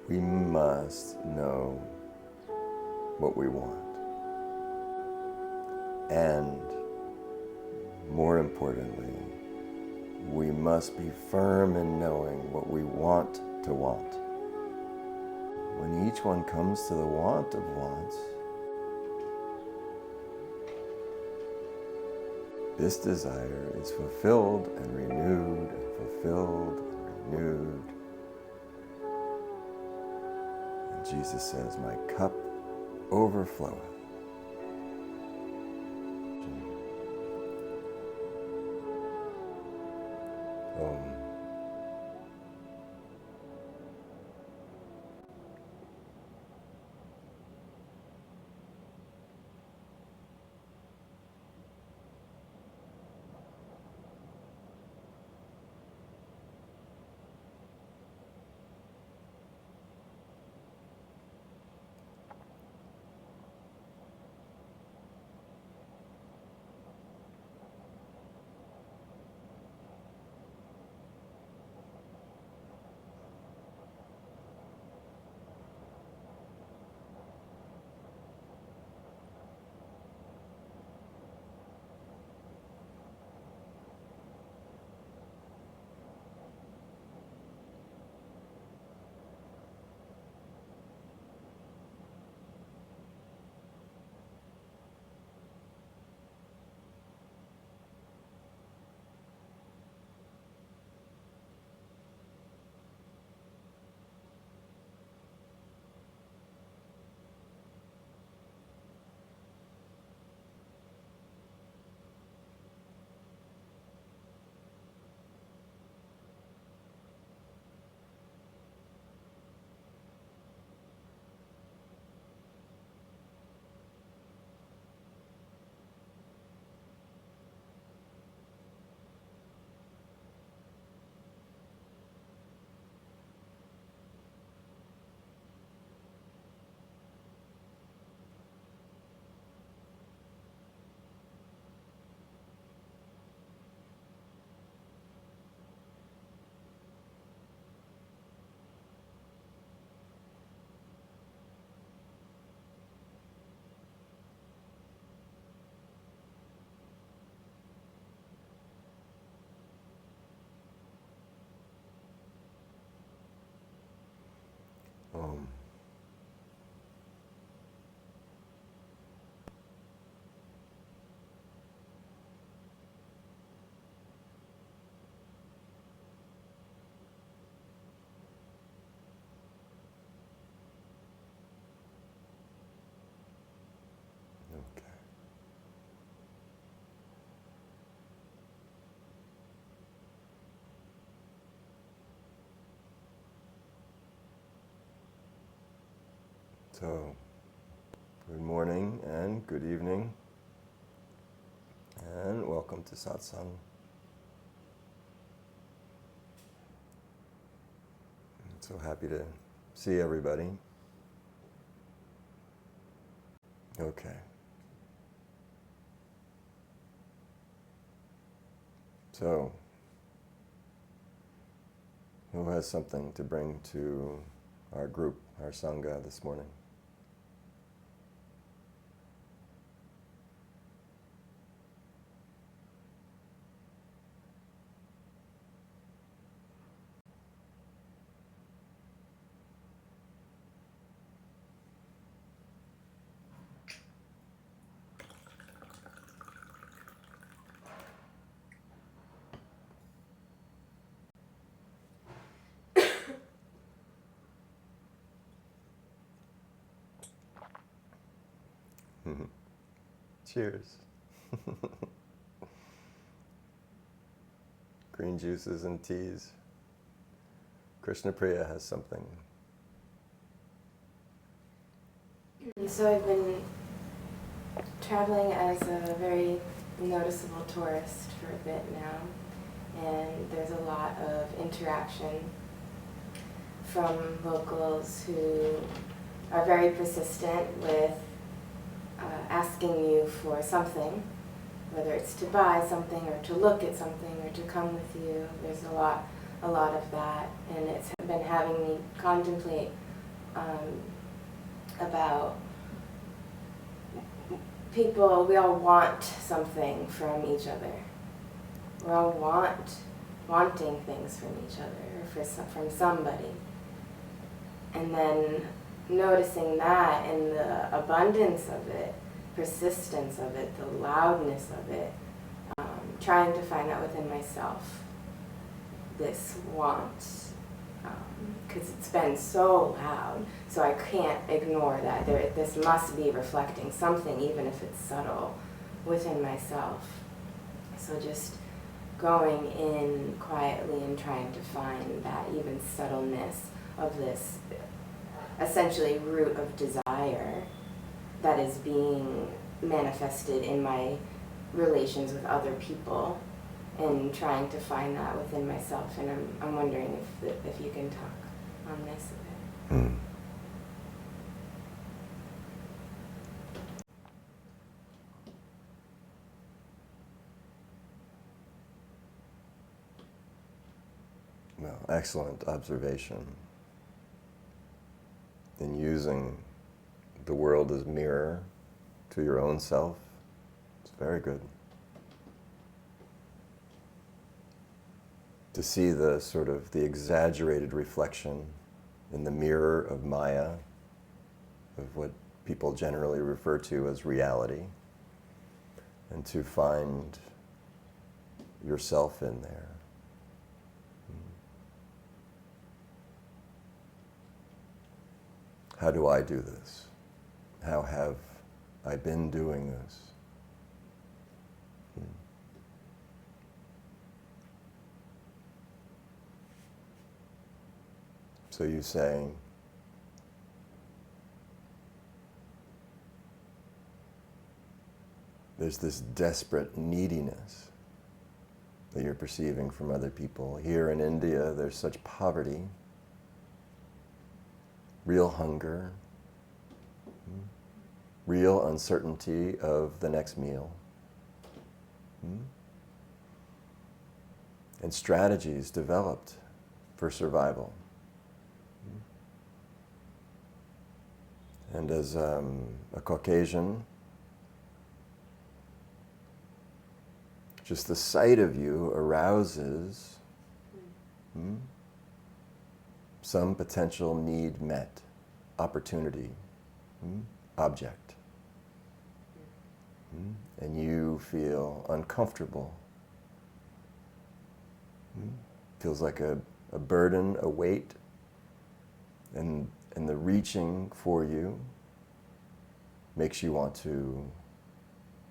We must know what we want. And more importantly, we must be firm in knowing what we want to want. When each one comes to the want of wants, this desire is fulfilled and renewed and fulfilled and renewed. And Jesus says, my cup overfloweth. Om. Om. Okay. So, good morning and good evening, and welcome to Satsang. I'm so happy to see everybody. Okay. So, who has something to bring to our group, our Sangha this morning? Cheers. Green juices and teas. Krishna Priya has something. So I've been traveling as a very noticeable tourist for a bit now, and there's a lot of interaction from locals who are very persistent with asking you for something, whether it's to buy something or to look at something or to come with you. There's a lot of that, and it's been having me contemplate about people, we all want something from each other. We all wanting things from each other, or from somebody. And then noticing that and the abundance of it, persistence of it, the loudness of it, trying to find that within myself, this want, because it's been so loud, so I can't ignore that. This must be reflecting something, even if it's subtle, within myself. So just going in quietly and trying to find that even subtleness of this essentially root of desire that is being manifested in my relations with other people, and trying to find that within myself. And I'm wondering if you can talk on this a bit. Well, excellent observation. In using the world as mirror to your own self, it's very good. To see the sort of the exaggerated reflection in the mirror of Maya, of what people generally refer to as reality, and to find yourself in there. How do I do this? How have I been doing this? So you saying, there's this desperate neediness that you're perceiving from other people. Here in India, there's such poverty, real hunger, real uncertainty of the next meal, and strategies developed for survival. And as a Caucasian, just the sight of you arouses some potential need met, opportunity, object. And you feel uncomfortable. Feels like a burden, a weight, and the reaching for you makes you want to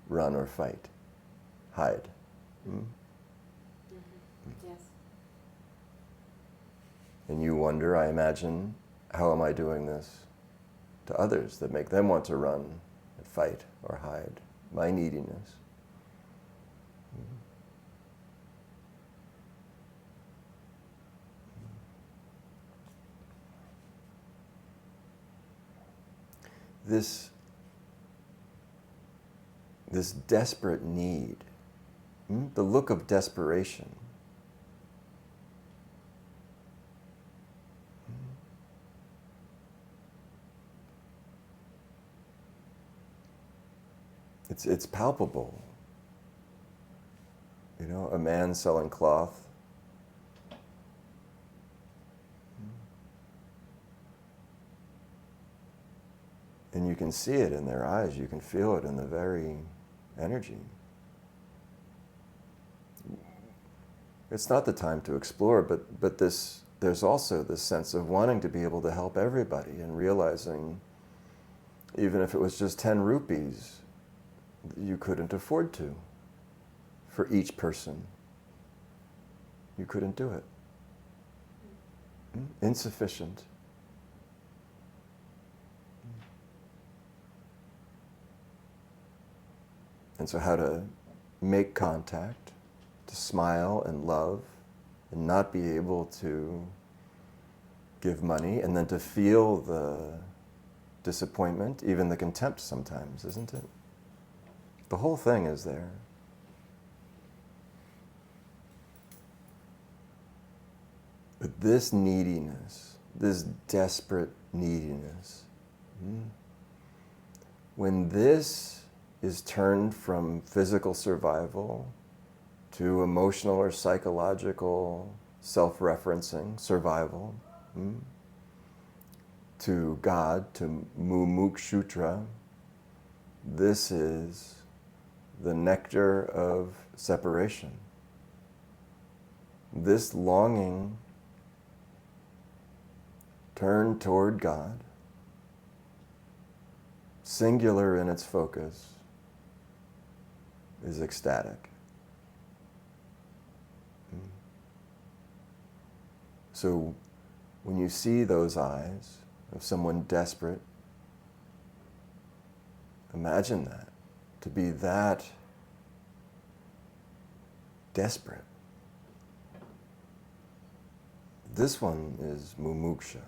run or fight, hide. Yes. And you wonder, I imagine, how am I doing this to others that make them want to run and fight or hide? My neediness. This desperate need, the look of desperation, it's palpable. You know, a man selling cloth, and you can see it in their eyes, you can feel it in the very energy. It's not the time to explore, but there's also this sense of wanting to be able to help everybody, and realizing even if it was just 10 rupees, you couldn't afford to for each person. You couldn't do it. Insufficient. And so how to make contact, to smile and love, and not be able to give money, and then to feel the disappointment, even the contempt sometimes, isn't it? The whole thing is there. But this neediness, this desperate neediness. When this is turned from physical survival to emotional or psychological self-referencing survival, to God, to mumukshutra, this is the nectar of separation. This longing turned toward God, singular in its focus, is ecstatic. So when you see those eyes of someone desperate, imagine that, to be that desperate. This one is mumuksha.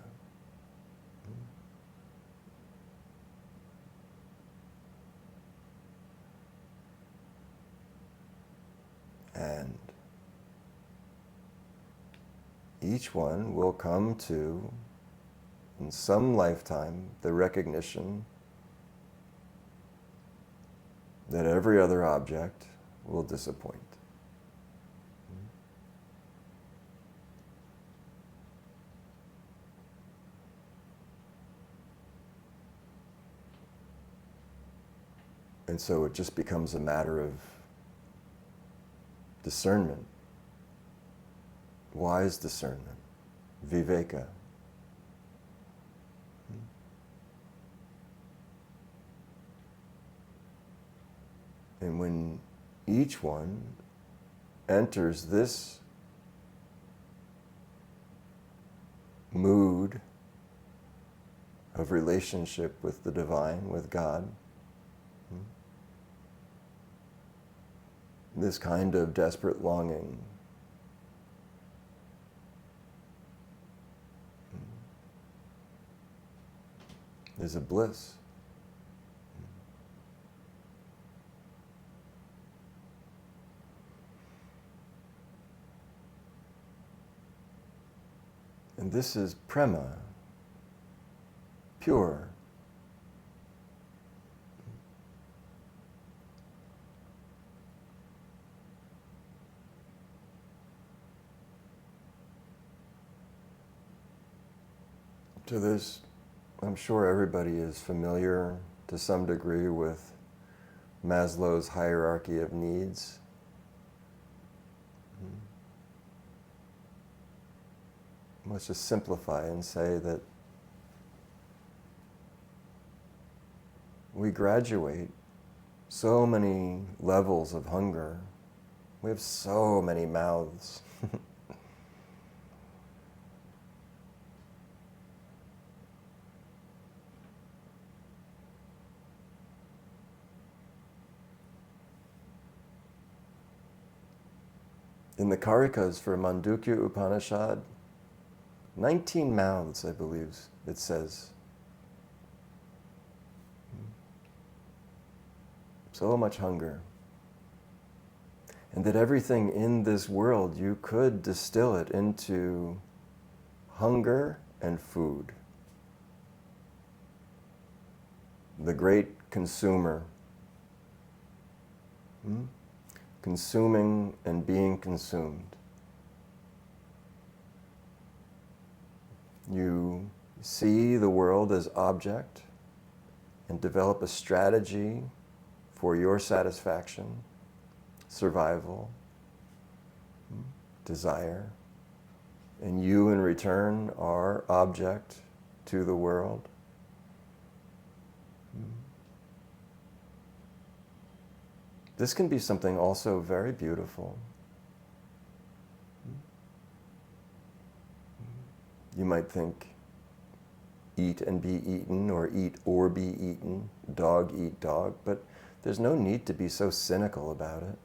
And each one will come to, in some lifetime, the recognition that every other object will disappoint. And so it just becomes a matter of discernment. Wise discernment. Viveka. And when each one enters this mood of relationship with the divine, with God, this kind of desperate longing, is a bliss. And this is prema, pure. So there's, I'm sure everybody is familiar to some degree with Maslow's hierarchy of needs. Let's just simplify and say that we graduate so many levels of hunger. We have so many mouths. In the Karikas for Mandukya Upanishad, 19 mouths, I believe it says. So much hunger. And that everything in this world, you could distill it into hunger and food. The great consumer. Consuming and being consumed. You see the world as object and develop a strategy for your satisfaction, survival, desire, and you in return are object to the world. This can be something also very beautiful. You might think eat and be eaten, or eat or be eaten, dog eat dog, but there's no need to be so cynical about it.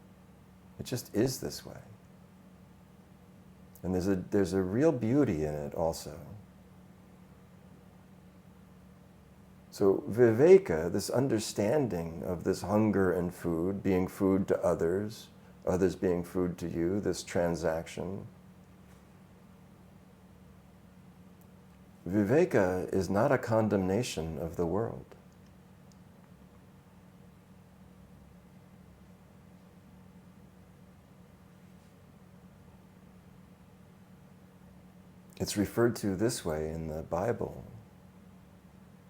It just is this way. And there's a real beauty in it also. So viveka, this understanding of this hunger and food, being food to others, others being food to you, this transaction, Viveka is not a condemnation of the world. It's referred to this way in the Bible.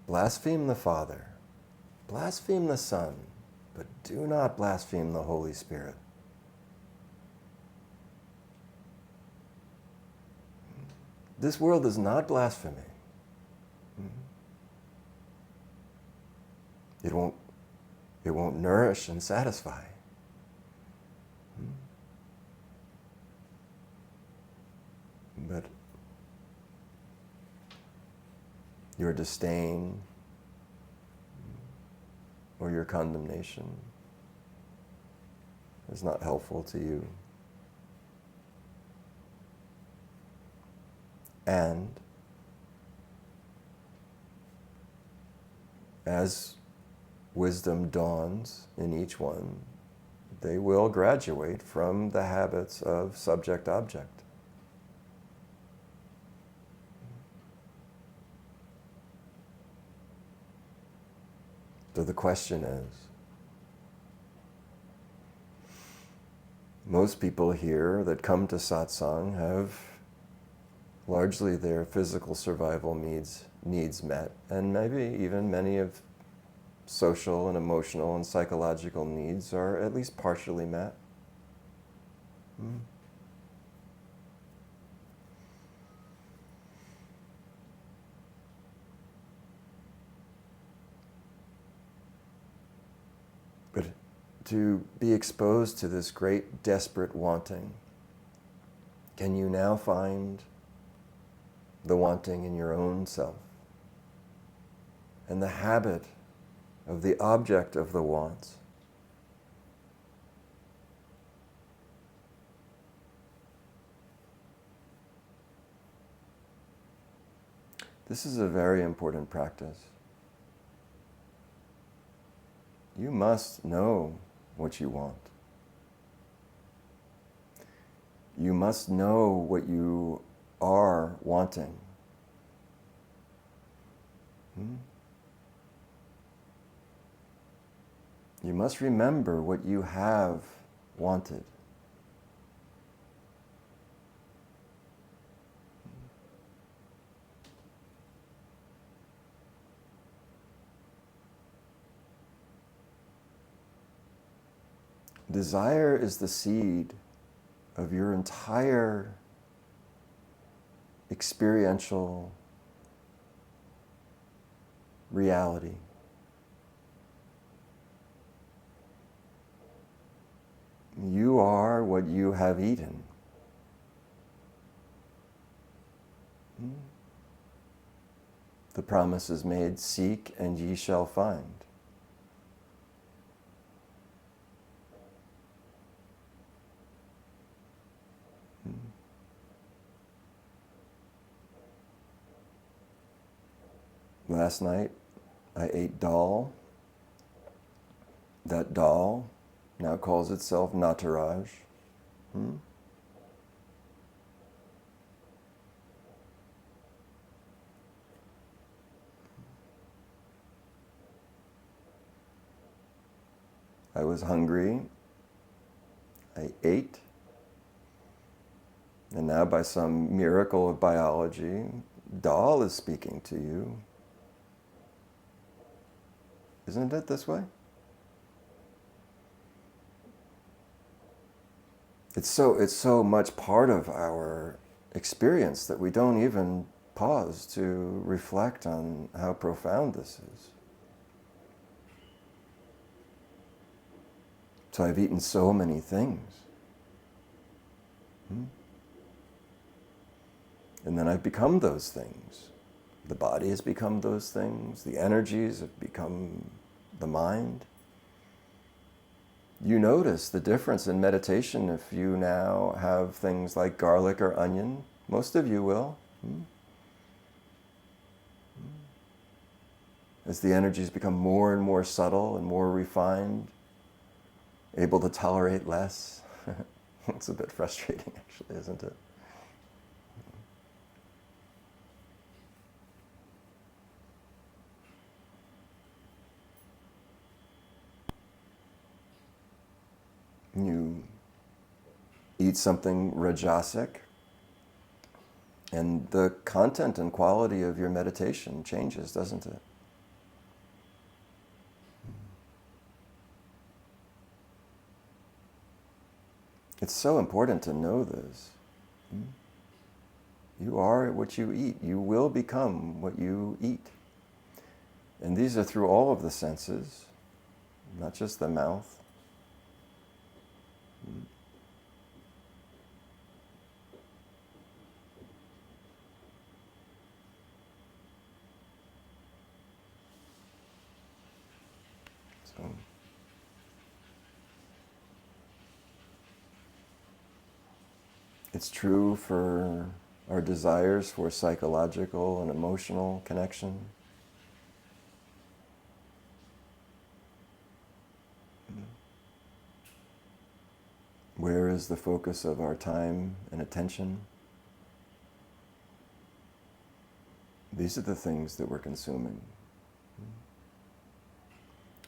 Blaspheme the Father, blaspheme the Son, but do not blaspheme the Holy Spirit. This world is not blasphemy. It won't nourish and satisfy. But your disdain or your condemnation is not helpful to you. And as wisdom dawns in each one, they will graduate from the habits of subject-object. So the question is, most people here that come to satsang have largely their physical survival needs met, and maybe even many of social and emotional and psychological needs are at least partially met. But to be exposed to this great desperate wanting, can you now find the wanting in your own self and the habit of the object of the wants? This is a very important practice. You must know what you want. You must know what you are wanting. You must remember what you have wanted. Desire is the seed of your entire experiential reality. You are what you have eaten. The promise is made, seek and ye shall find. Last night, I ate dal. That dal now calls itself Nataraj. I was hungry. I ate. And now, by some miracle of biology, dal is speaking to you. Isn't it this way? It's so much part of our experience that we don't even pause to reflect on how profound this is. So I've eaten so many things. And then I've become those things. The body has become those things. The energies have become the mind. You notice the difference in meditation if you now have things like garlic or onion. Most of you will. As the energies become more and more subtle and more refined, able to tolerate less. It's a bit frustrating, actually, isn't it? You eat something rajasic, and the content and quality of your meditation changes, doesn't it? It's so important to know this. You are what you eat. You will become what you eat. And these are through all of the senses, not just the mouth. So, it's true for our desires for psychological and emotional connection. Where is the focus of our time and attention? These are the things that we're consuming.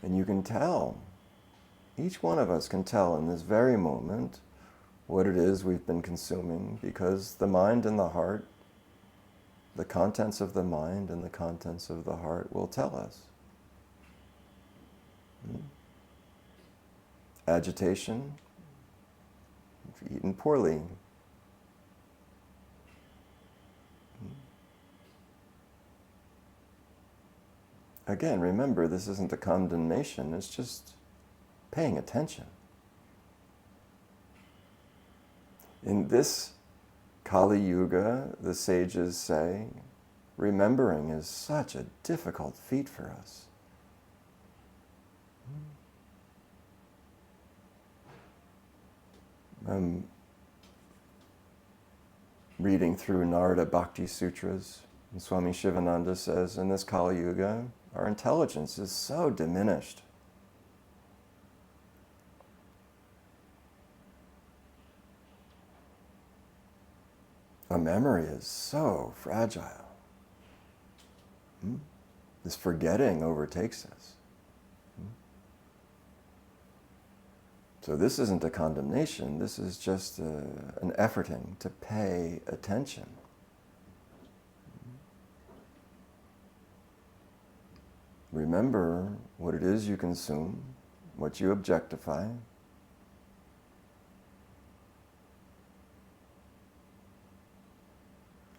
And you can tell, each one of us can tell in this very moment what it is we've been consuming, because the mind and the heart, the contents of the mind and the contents of the heart will tell us. Agitation, you've eaten poorly. Again, remember, this isn't a condemnation, it's just paying attention. In this Kali Yuga, the sages say, remembering is such a difficult feat for us. I'm reading through Narada Bhakti Sutras, and Swami Shivananda says, in this Kali Yuga, our intelligence is so diminished. Our memory is so fragile. This forgetting overtakes us. So this isn't a condemnation, this is just an efforting to pay attention. Remember what it is you consume, what you objectify.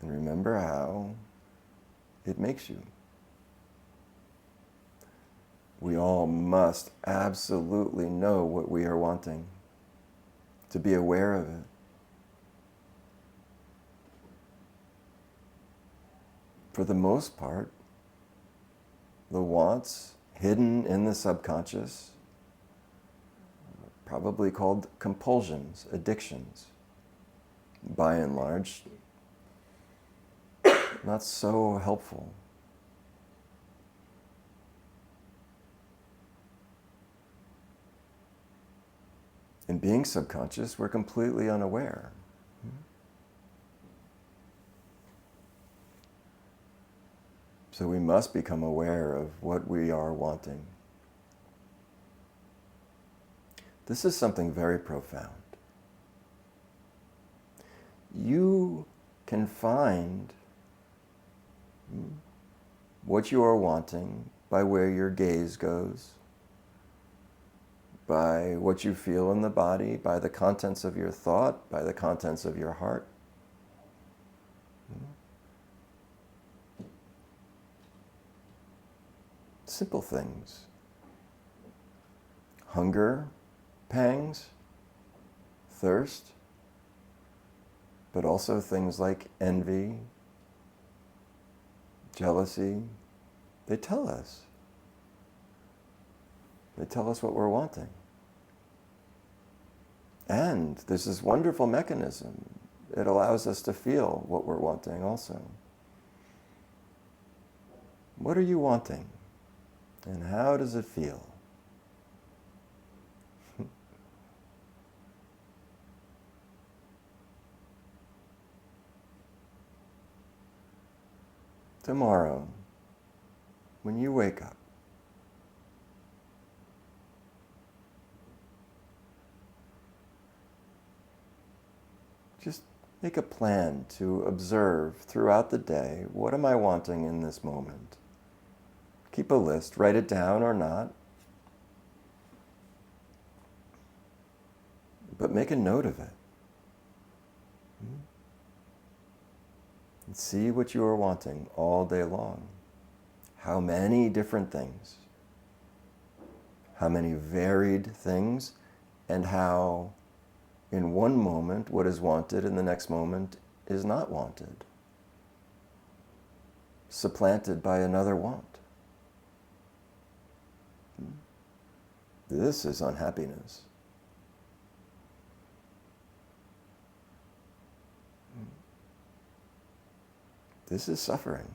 And remember how it makes you. We all must absolutely know what we are wanting, to be aware of it. For the most part, the wants hidden in the subconscious, probably called compulsions, addictions, by and large, not so helpful. In being subconscious, we're completely unaware. So we must become aware of what we are wanting. This is something very profound. You can find what you are wanting by where your gaze goes, by what you feel in the body, by the contents of your thought, by the contents of your heart. Simple things. Hunger, pangs, thirst, but also things like envy, jealousy. They tell us. They tell us what we're wanting. And there's this wonderful mechanism. It allows us to feel what we're wanting also. What are you wanting? And how does it feel? Tomorrow, when you wake up, Just make a plan to observe throughout the day, what am I wanting in this moment? Keep a list, write it down or not, but make a note of it. And see what you are wanting all day long. How many different things, how many varied things, and how in one moment what is wanted in the next moment is not wanted, supplanted by another want. This is unhappiness. This is suffering.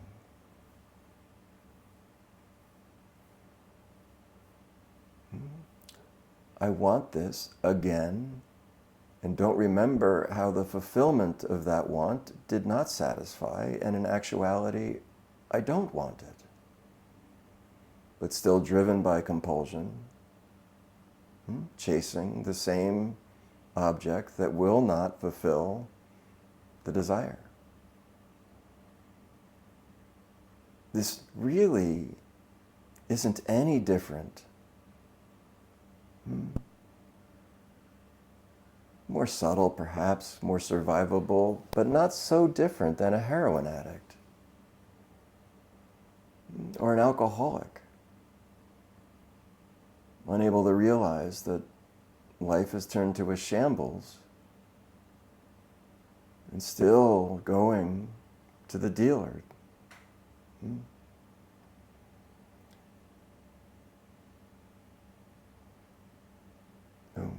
I want this again, and don't remember how the fulfillment of that want did not satisfy, and in actuality, I don't want it. But still driven by compulsion, chasing the same object that will not fulfill the desire. This really isn't any different. More subtle, perhaps, more survivable, but not so different than a heroin addict or an alcoholic, unable to realize that life has turned to a shambles and still going to the dealer. No.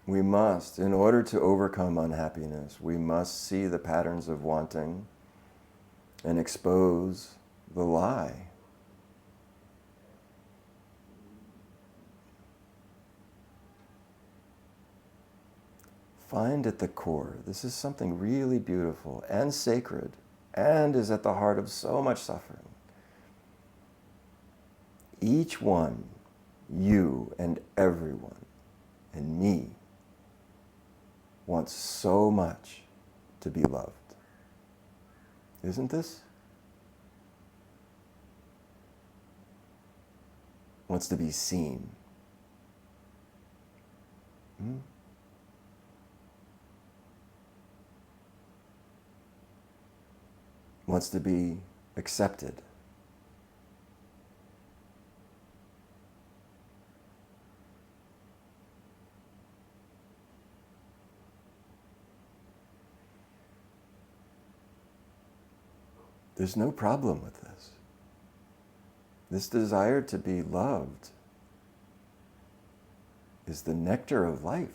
We must, in order to overcome unhappiness, we must see the patterns of wanting and expose the lie. Find at the core, this is something really beautiful and sacred and is at the heart of so much suffering. Each one, you and everyone, and me, wants so much to be loved. Isn't this? Wants to be seen. Wants to be accepted. There's no problem with this. This desire to be loved is the nectar of life.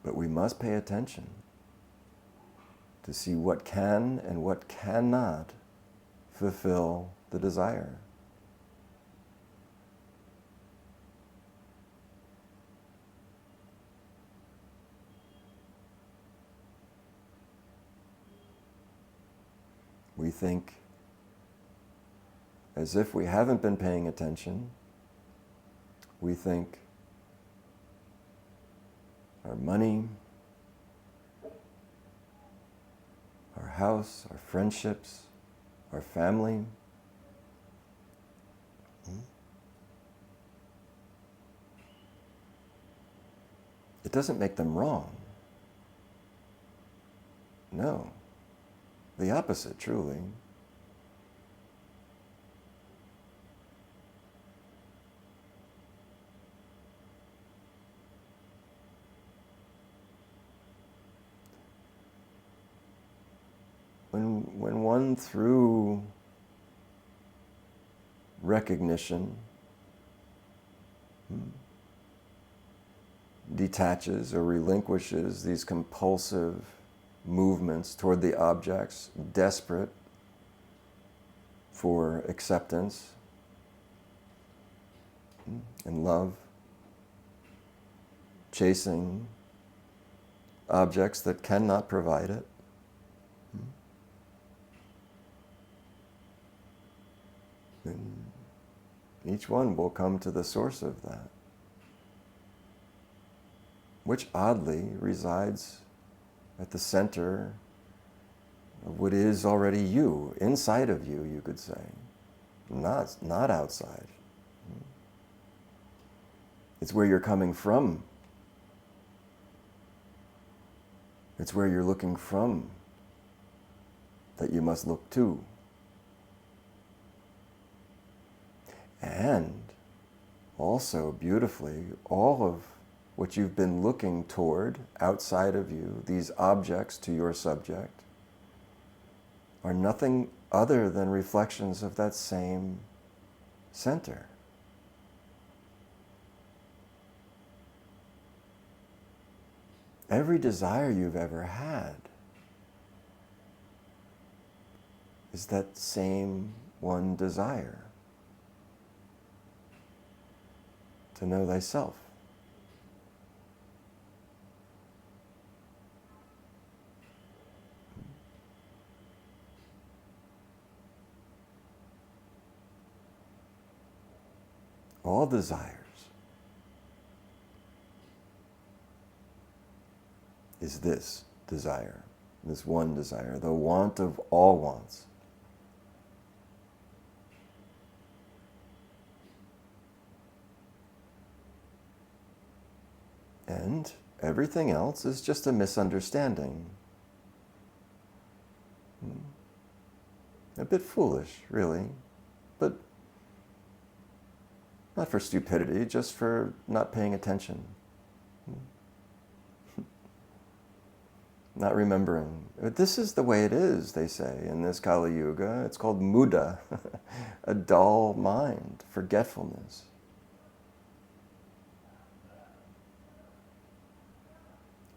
But we must pay attention to see what can and what cannot fulfill the desire. We think as if we haven't been paying attention. We think our money, our house, our friendships, our family. It doesn't make them wrong. No. The opposite, truly. When one, through recognition, detaches or relinquishes these compulsive movements toward the objects, desperate for acceptance and love, chasing objects that cannot provide it. Each one will come to the source of that, which oddly resides at the center of what is already you, inside of you, you could say, not outside. It's where you're coming from. It's where you're looking from that you must look to. And also, beautifully, all of what you've been looking toward outside of you, these objects to your subject, are nothing other than reflections of that same center. Every desire you've ever had is that same one desire, to know thyself. All desires is this desire, this one desire, the want of all wants. And everything else is just a misunderstanding. A bit foolish, really, but not for stupidity, just for not paying attention. Not remembering. This is the way it is, they say, in this Kali Yuga. It's called muda, a dull mind, forgetfulness.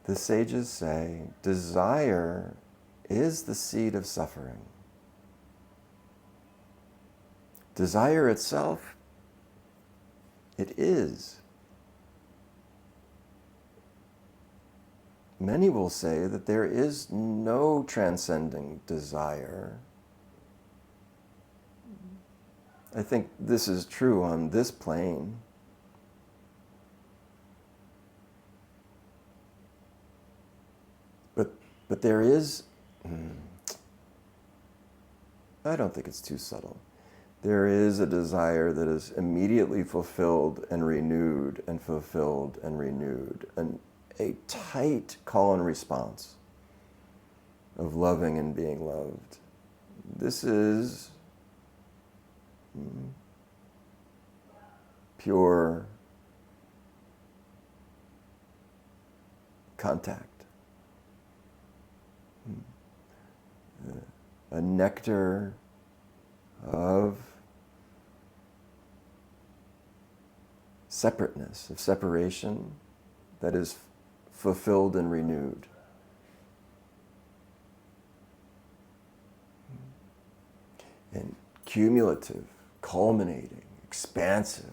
The sages say, desire is the seed of suffering. Desire itself, it is. Many will say that there is no transcending desire. I think this is true on this plane. But there is, I don't think it's too subtle. There is a desire that is immediately fulfilled and renewed and fulfilled and renewed. And a tight call and response of loving and being loved. This is pure contact. A nectar of separateness, of separation that is fulfilled and renewed. And cumulative, culminating, expansive.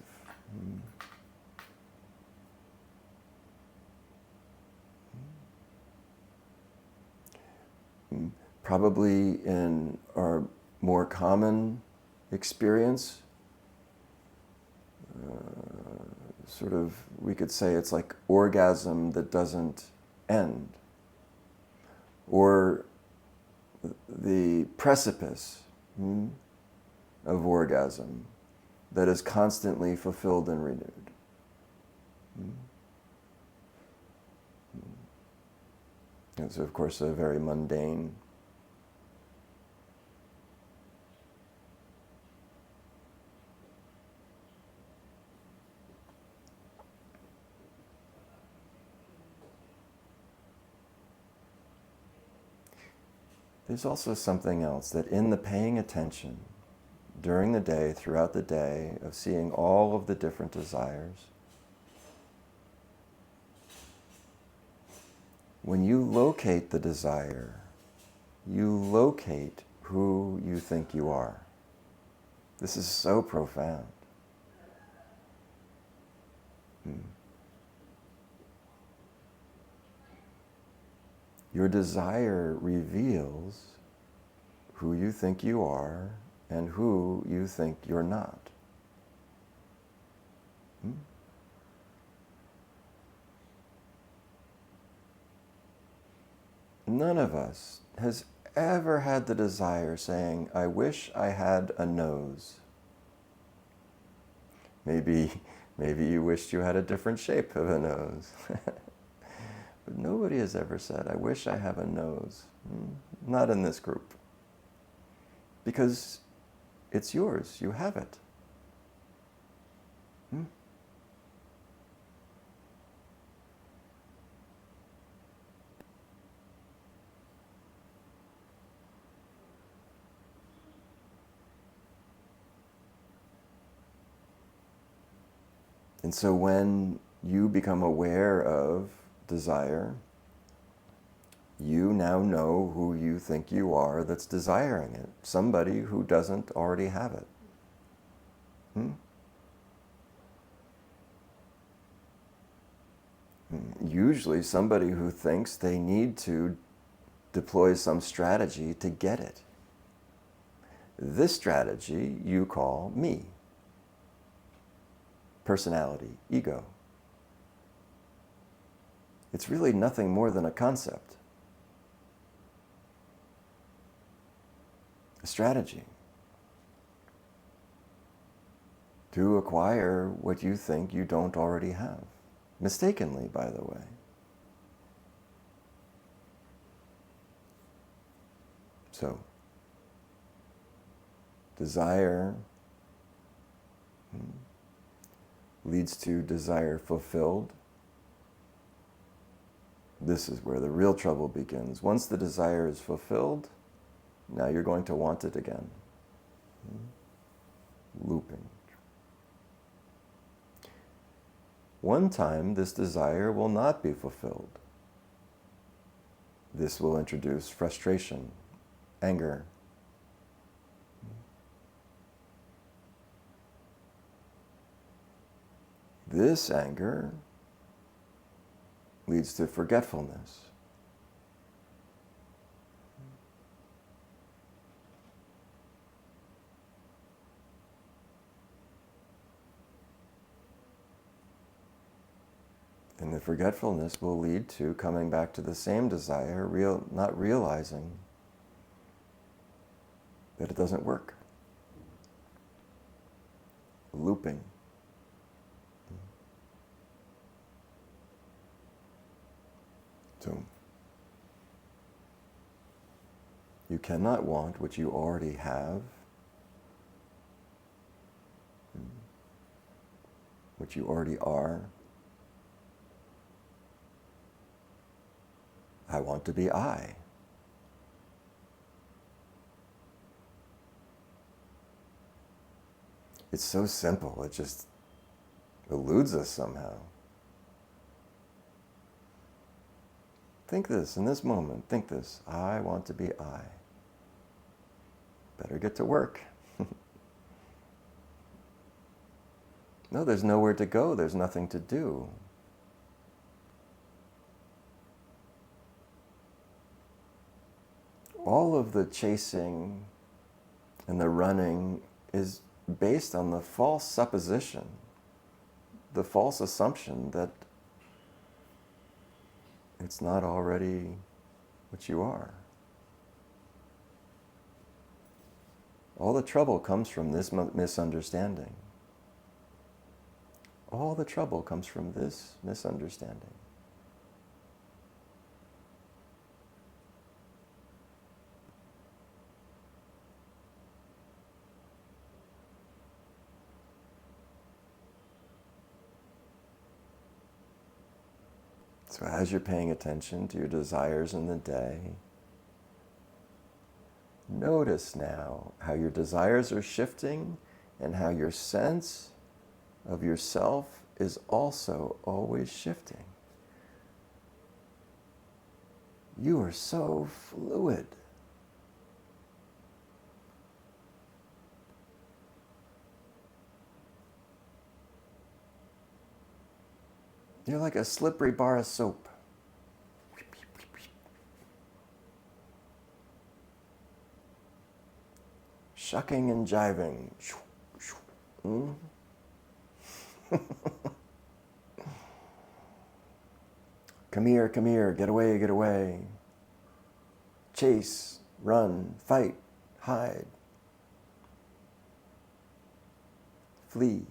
Probably in our more common experience, sort of, we could say it's like orgasm that doesn't end, or the precipice of orgasm that is constantly fulfilled and renewed. It's, of course, a very mundane. There's also something else, that in the paying attention during the day, throughout the day, of seeing all of the different desires, when you locate the desire, you locate who you think you are. This is so profound. Your desire reveals who you think you are and who you think you're not. none of us has ever had the desire saying, I wish I had a nose. Maybe you wished you had a different shape of a nose. But nobody has ever said, I wish I have a nose. Not in this group. Because it's yours. You have it. And so when you become aware of desire, you now know who you think you are that's desiring it. Somebody who doesn't already have it. Usually somebody who thinks they need to deploy some strategy to get it. This strategy you call me. Personality, ego. It's really nothing more than a concept. A strategy. To acquire what you think you don't already have. Mistakenly, by the way. So, desire leads to desire fulfilled. This is where the real trouble begins. Once the desire is fulfilled, now you're going to want it again. Looping. One time, this desire will not be fulfilled. This will introduce frustration, anger. This anger leads to forgetfulness. And the forgetfulness will lead to coming back to the same desire, not realizing that it doesn't work. Looping. So, you cannot want what you already have, what you already are. I want to be I. It's so simple, it just eludes us somehow. Think this, in this moment, think this. I want to be I. Better get to work. No, there's nowhere to go, there's nothing to do. All of the chasing and the running is based on the false supposition, the false assumption that it's not already what you are. All the trouble comes from this misunderstanding. All the trouble comes from this misunderstanding. So as you're paying attention to your desires in the day, notice now how your desires are shifting and how your sense of yourself is also always shifting. You are so fluid. You're like a slippery bar of soap. Shucking and jiving. Come here, get away, get away. chase, run, fight, hide, flee.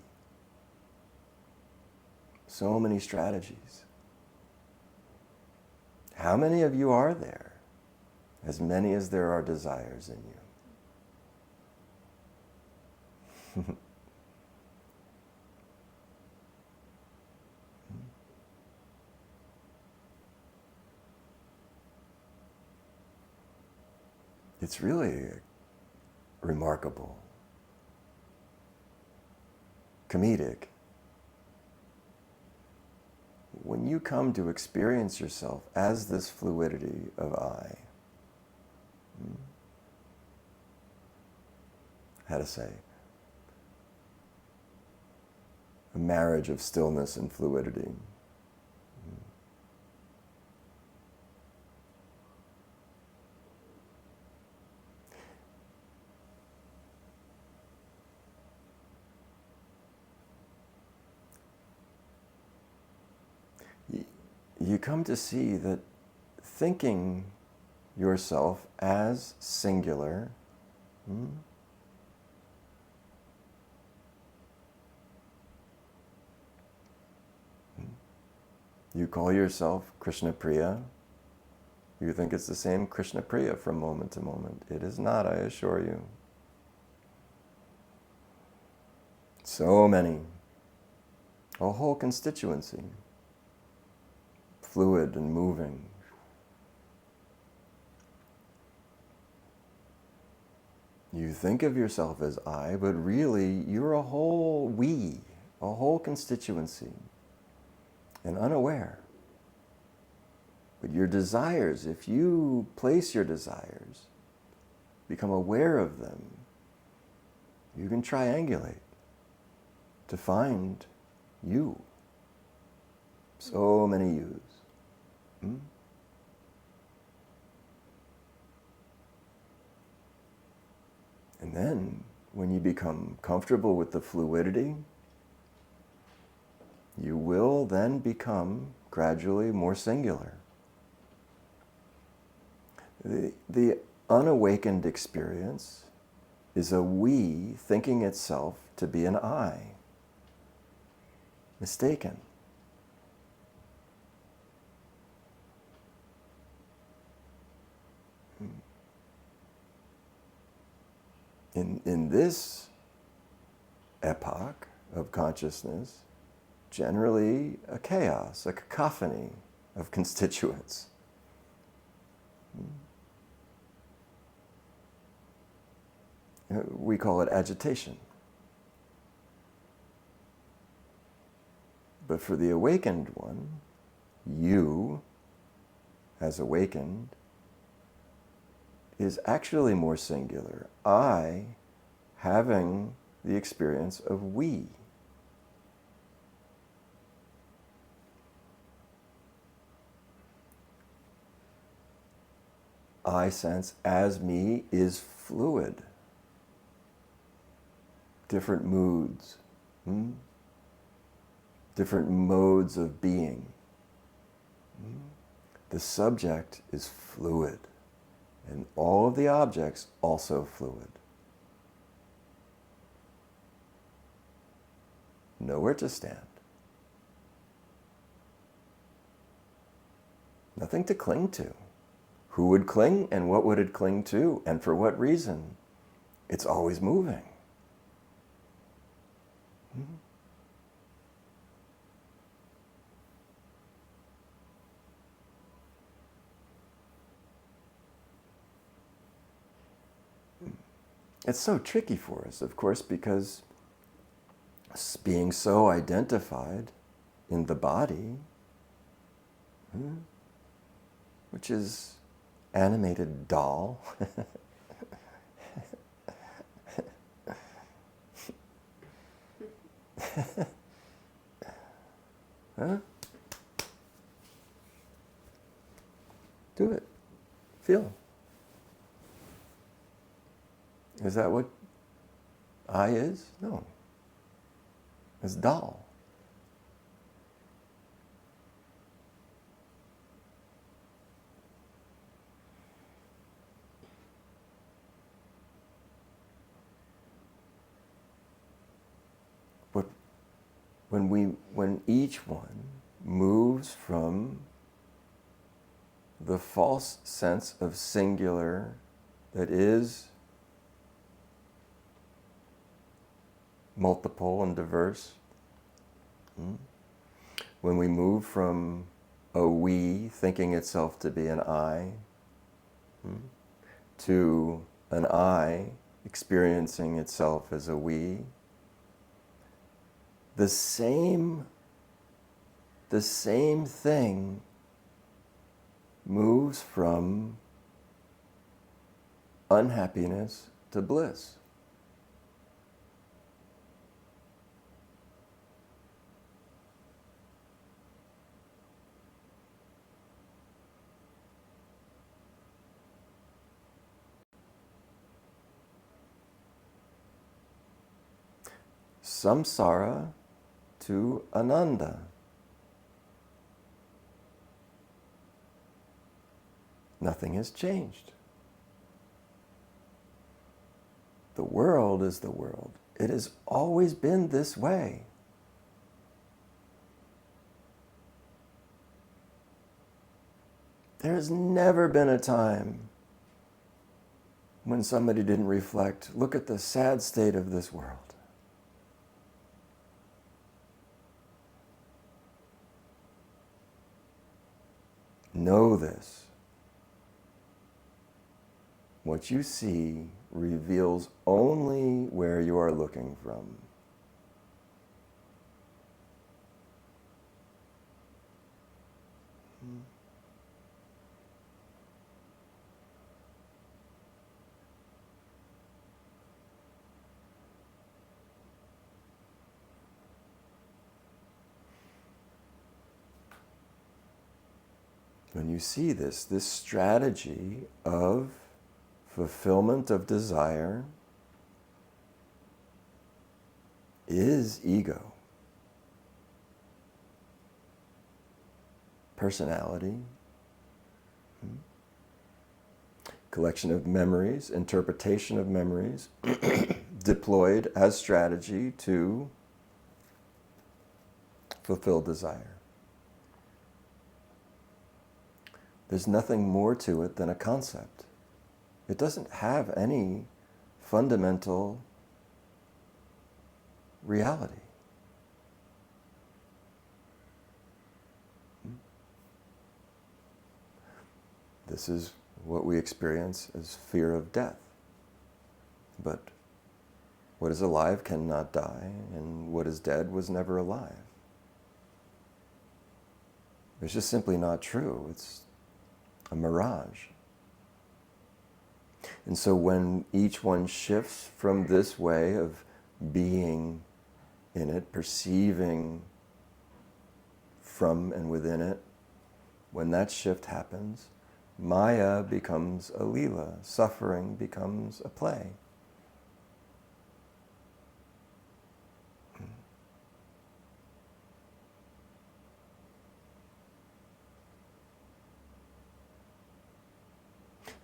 So many strategies. How many of you are there? As many as there are desires in you. It's really remarkable, comedic. When you come to experience yourself as this fluidity of I, how to say, a marriage of stillness and fluidity. You come to see that thinking yourself as singular you call yourself Krishna Priya. You think it's the same Krishna Priya from moment to moment. It is not, I assure you. So many. A whole constituency. Fluid and moving. You think of yourself as I, but really you're a whole we, a whole constituency, and unaware. But your desires, if you place your desires, become aware of them, you can triangulate to find you. So many yous. And then, when you become comfortable with the fluidity, you will then become gradually more singular. The unawakened experience is a we thinking itself to be an I. Mistaken. In this epoch of consciousness, generally a chaos, a cacophony of constituents. We call it agitation. But for the awakened one, you, as awakened, is actually more singular. I, having the experience of we. I sense as me is fluid. Different moods, different modes of being. The subject is fluid, and all of the objects also fluid. Nowhere to stand. Nothing to cling to. Who would cling and what would it cling to and for what reason? It's always moving. It's so tricky for us, of course, because being so identified in the body, which is animated doll, huh? Do it. Feel. Is that what I is? No. It's doll. when each one moves from the false sense of singular that is multiple and diverse, when we move from a we thinking itself to be an I, to an I experiencing itself as a we, the same thing moves from unhappiness to bliss. Samsara to Ananda. Nothing has changed. The world is the world. It has always been this way. There has never been a time when somebody didn't reflect, look at the sad state of this world. Know this. What you see reveals only where you are looking from. When you see this strategy of fulfillment of desire is ego, personality, collection of memories, interpretation of memories, deployed as strategy to fulfill desire. There's nothing more to it than a concept. It doesn't have any fundamental reality. This is what we experience as fear of death. But what is alive cannot die, and what is dead was never alive. It's just simply not true. It's a mirage. And so when each one shifts from this way of being in it, perceiving from and within it, when that shift happens, Maya becomes a lila, suffering becomes a play.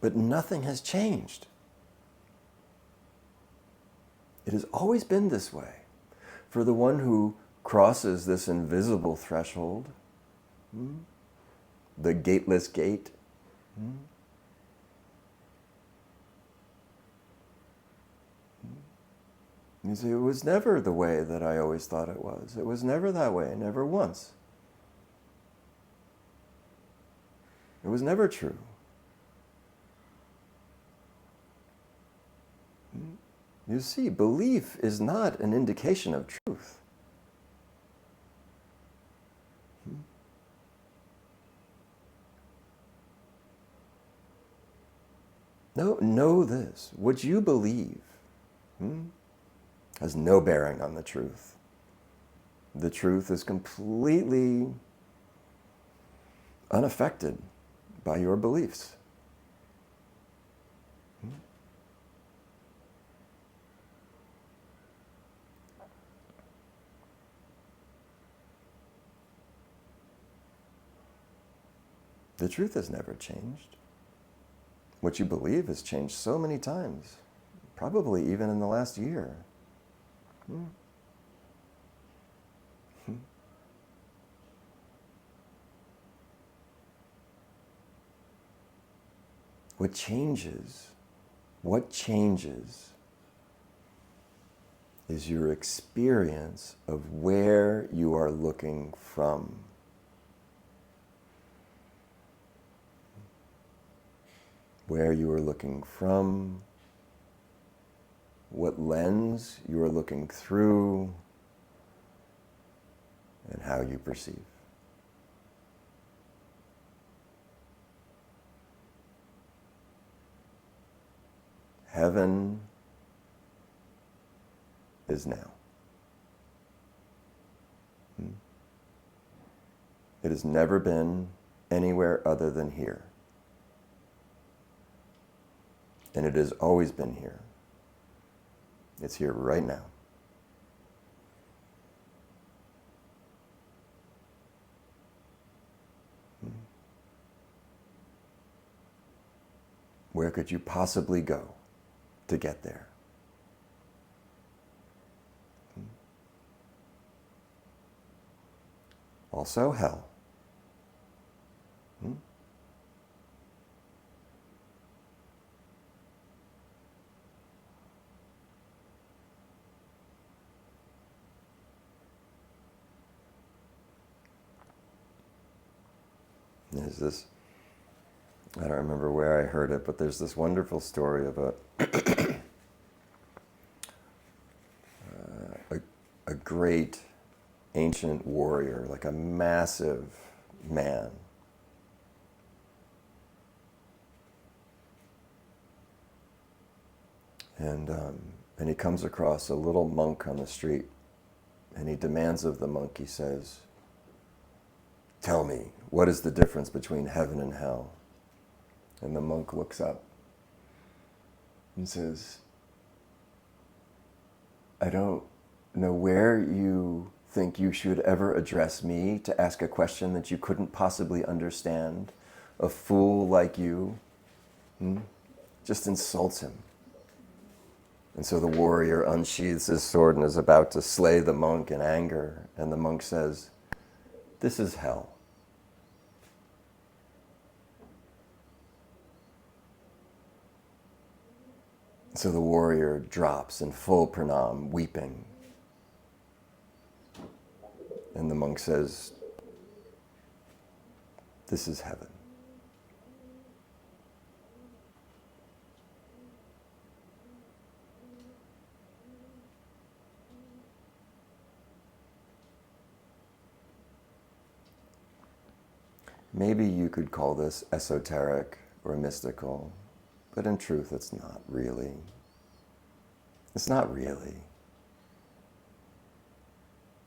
But nothing has changed. It has always been this way. For the one who crosses this invisible threshold, the gateless gate, you say, it was never the way that I always thought it was. It was never that way, never once. It was never true. You see, belief is not an indication of truth. No, know this. What you believe has no bearing on the truth. The truth is completely unaffected by your beliefs. The truth has never changed. What you believe has changed so many times, probably even in the last year. What changes? What changes is your experience of where you are looking from. Where you are looking from, what lens you are looking through, and how you perceive. Heaven is now. It has never been anywhere other than here. And it has always been here. It's here right now. Where could you possibly go to get there? Also hell. There's this, I don't remember where I heard it, but there's this wonderful story of a great ancient warrior, like a massive man. And he comes across a little monk on the street, and he demands of the monk, he says, "Tell me, what is the difference between heaven and hell?" And the monk looks up and says, "I don't know where you think you should ever address me to ask a question that you couldn't possibly understand. A fool like you." Just insults him. And so the warrior unsheathes his sword and is about to slay the monk in anger. And the monk says, "This is hell." So the warrior drops in full pranam, weeping. And the monk says, "This is heaven." Maybe you could call this esoteric or mystical, but in truth it's not really. It's not really.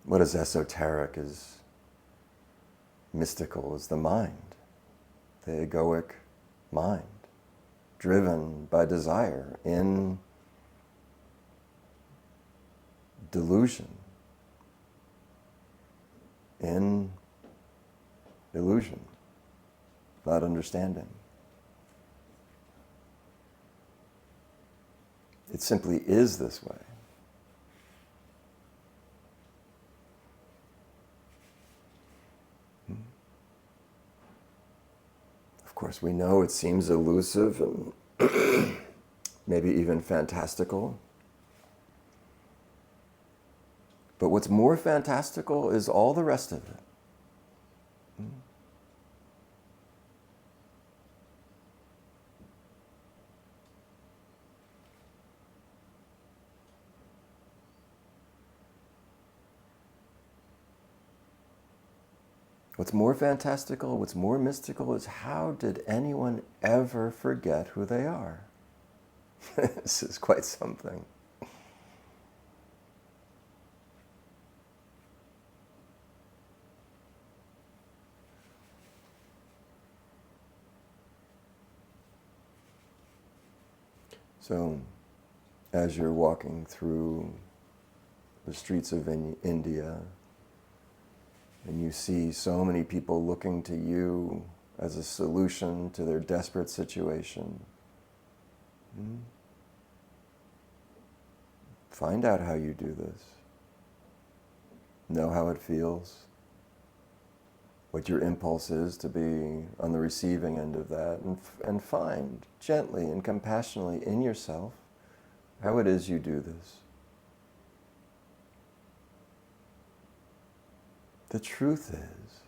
What is esoteric is mystical is the mind, the egoic mind, driven by desire in delusion, in illusion, not understanding. It simply is this way. Of course, we know it seems elusive and maybe even fantastical. But what's more fantastical is all the rest of it. What's more fantastical, what's more mystical is how did anyone ever forget who they are? This is quite something. So, as you're walking through the streets of India, and you see so many people looking to you as a solution to their desperate situation, find out how you do this. Know how it feels. what your impulse is to be on the receiving end of that, and find gently and compassionately in yourself how it is you do this. The truth is,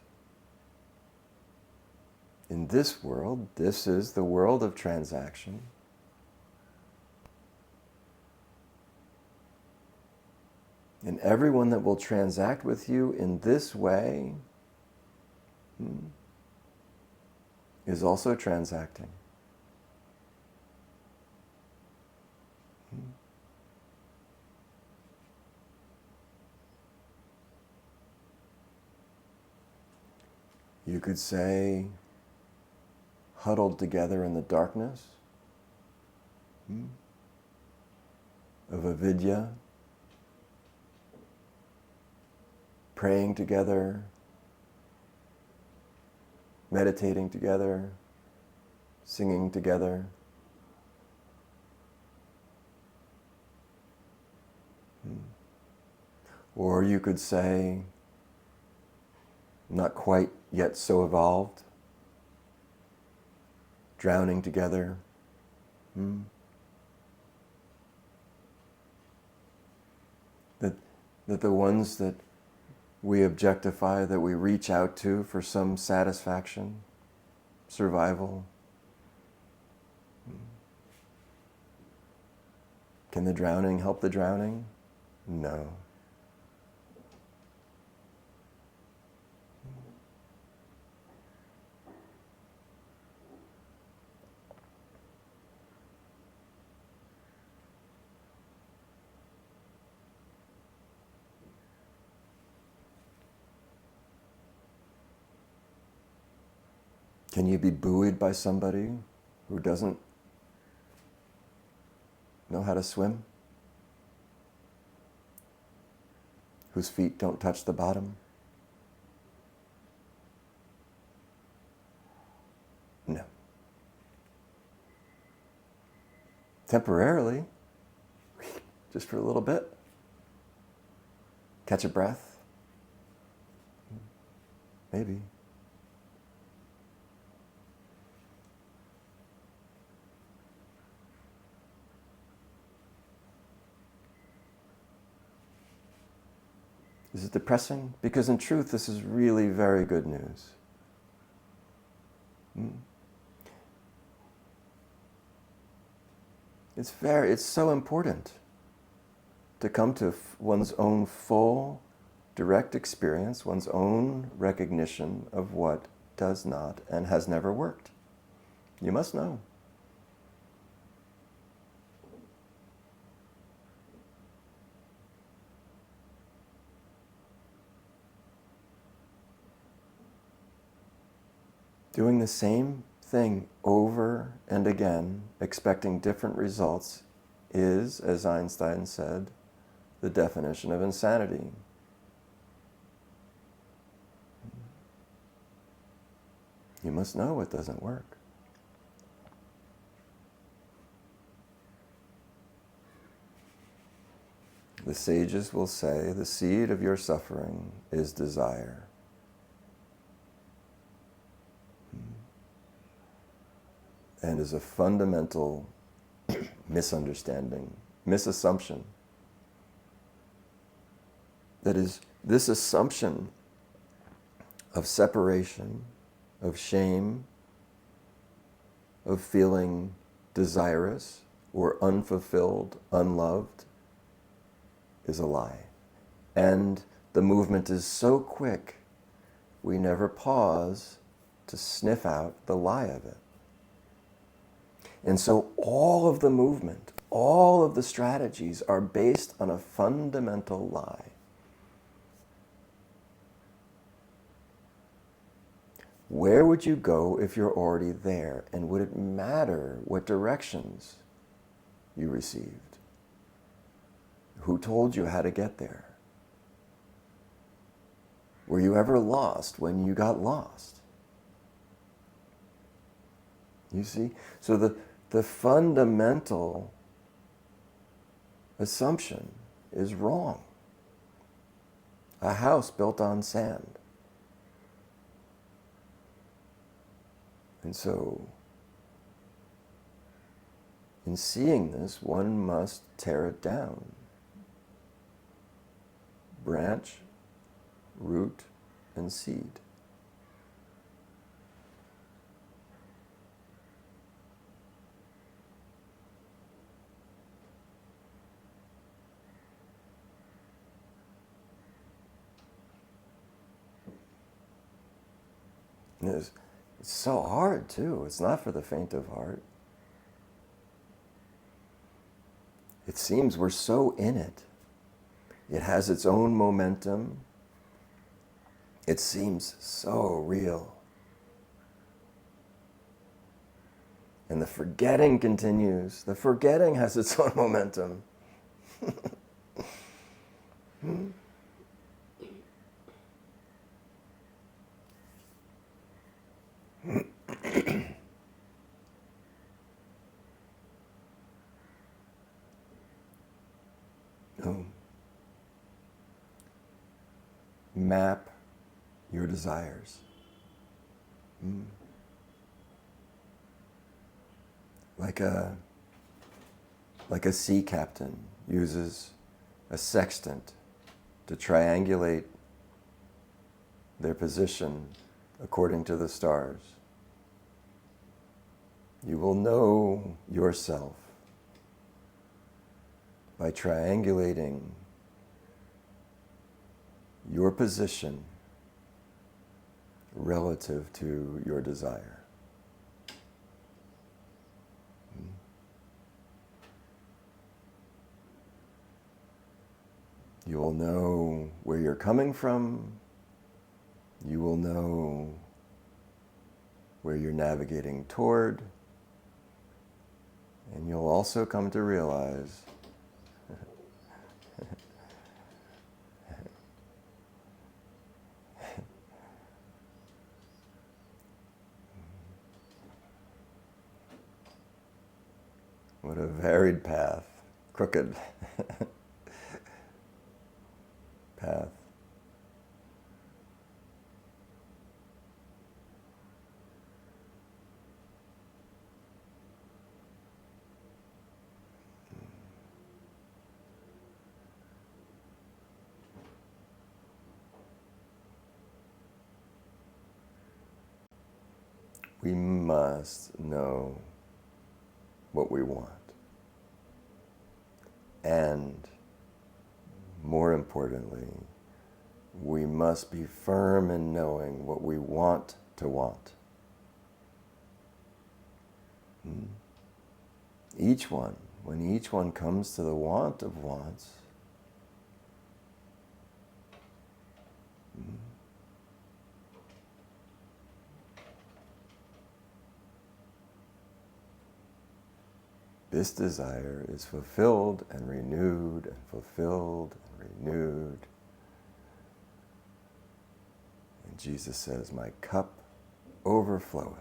in this world, this is the world of transaction. And everyone that will transact with you in this way is also transacting. You could say, huddled together in the darkness of avidya, praying together, meditating together, singing together. Or you could say, not quite yet so evolved, drowning together. That the ones that we objectify, that we reach out to for some satisfaction, survival. Can the drowning help the drowning? No. Can you be buoyed by somebody who doesn't know how to swim? Whose feet don't touch the bottom? No. Temporarily, just for a little bit. Catch a breath. Maybe. Is it depressing? Because in truth, this is really very good news. It's so important to come to one's own full, direct experience, one's own recognition of what does not and has never worked. You must know. Doing the same thing over and again, expecting different results, is, as Einstein said, the definition of insanity. You must know it doesn't work. The sages will say the seed of your suffering is desire. And is a fundamental misunderstanding, misassumption. That is, this assumption of separation, of shame, of feeling desirous or unfulfilled, unloved, is a lie. And the movement is so quick, we never pause to sniff out the lie of it. And so all of the movement, all of the strategies are based on a fundamental lie. Where would you go if you're already there? And would it matter what directions you received? Who told you how to get there? Were you ever lost when you got lost? You see? So the fundamental assumption is wrong. A house built on sand. And so, in seeing this, one must tear it down. Branch, root, and seed. And it's so hard too. It's not for the faint of heart. It seems we're so in it. It has its own momentum. It seems so real. And the forgetting continues. The forgetting has its own momentum. Oh. Map your desires. Like a sea captain uses a sextant to triangulate their position according to the stars. You will know yourself by triangulating your position relative to your desire. You will know where you're coming from. You will know where you're navigating toward. And you'll also come to realize what a varied path, crooked path. We must know what we want. And more importantly, we must be firm in knowing what we want to want. When each one comes to the want of wants, this desire is fulfilled and renewed and fulfilled and renewed. And Jesus says, "My cup overfloweth."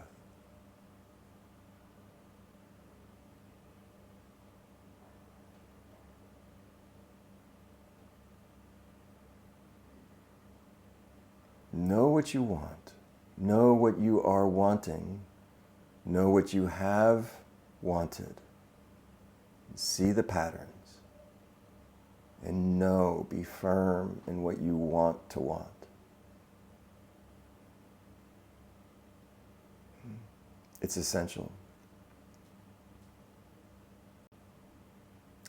Know what you want. Know what you are wanting. Know what you have wanted. See the patterns. And know, be firm in what you want to want. It's essential.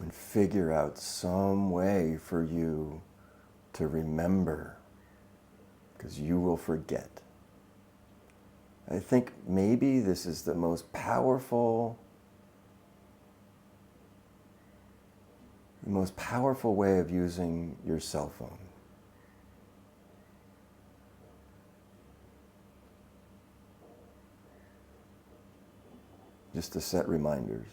And figure out some way for you to remember, because you will forget. I think maybe this is the most powerful way of using your cell phone. Just to set reminders.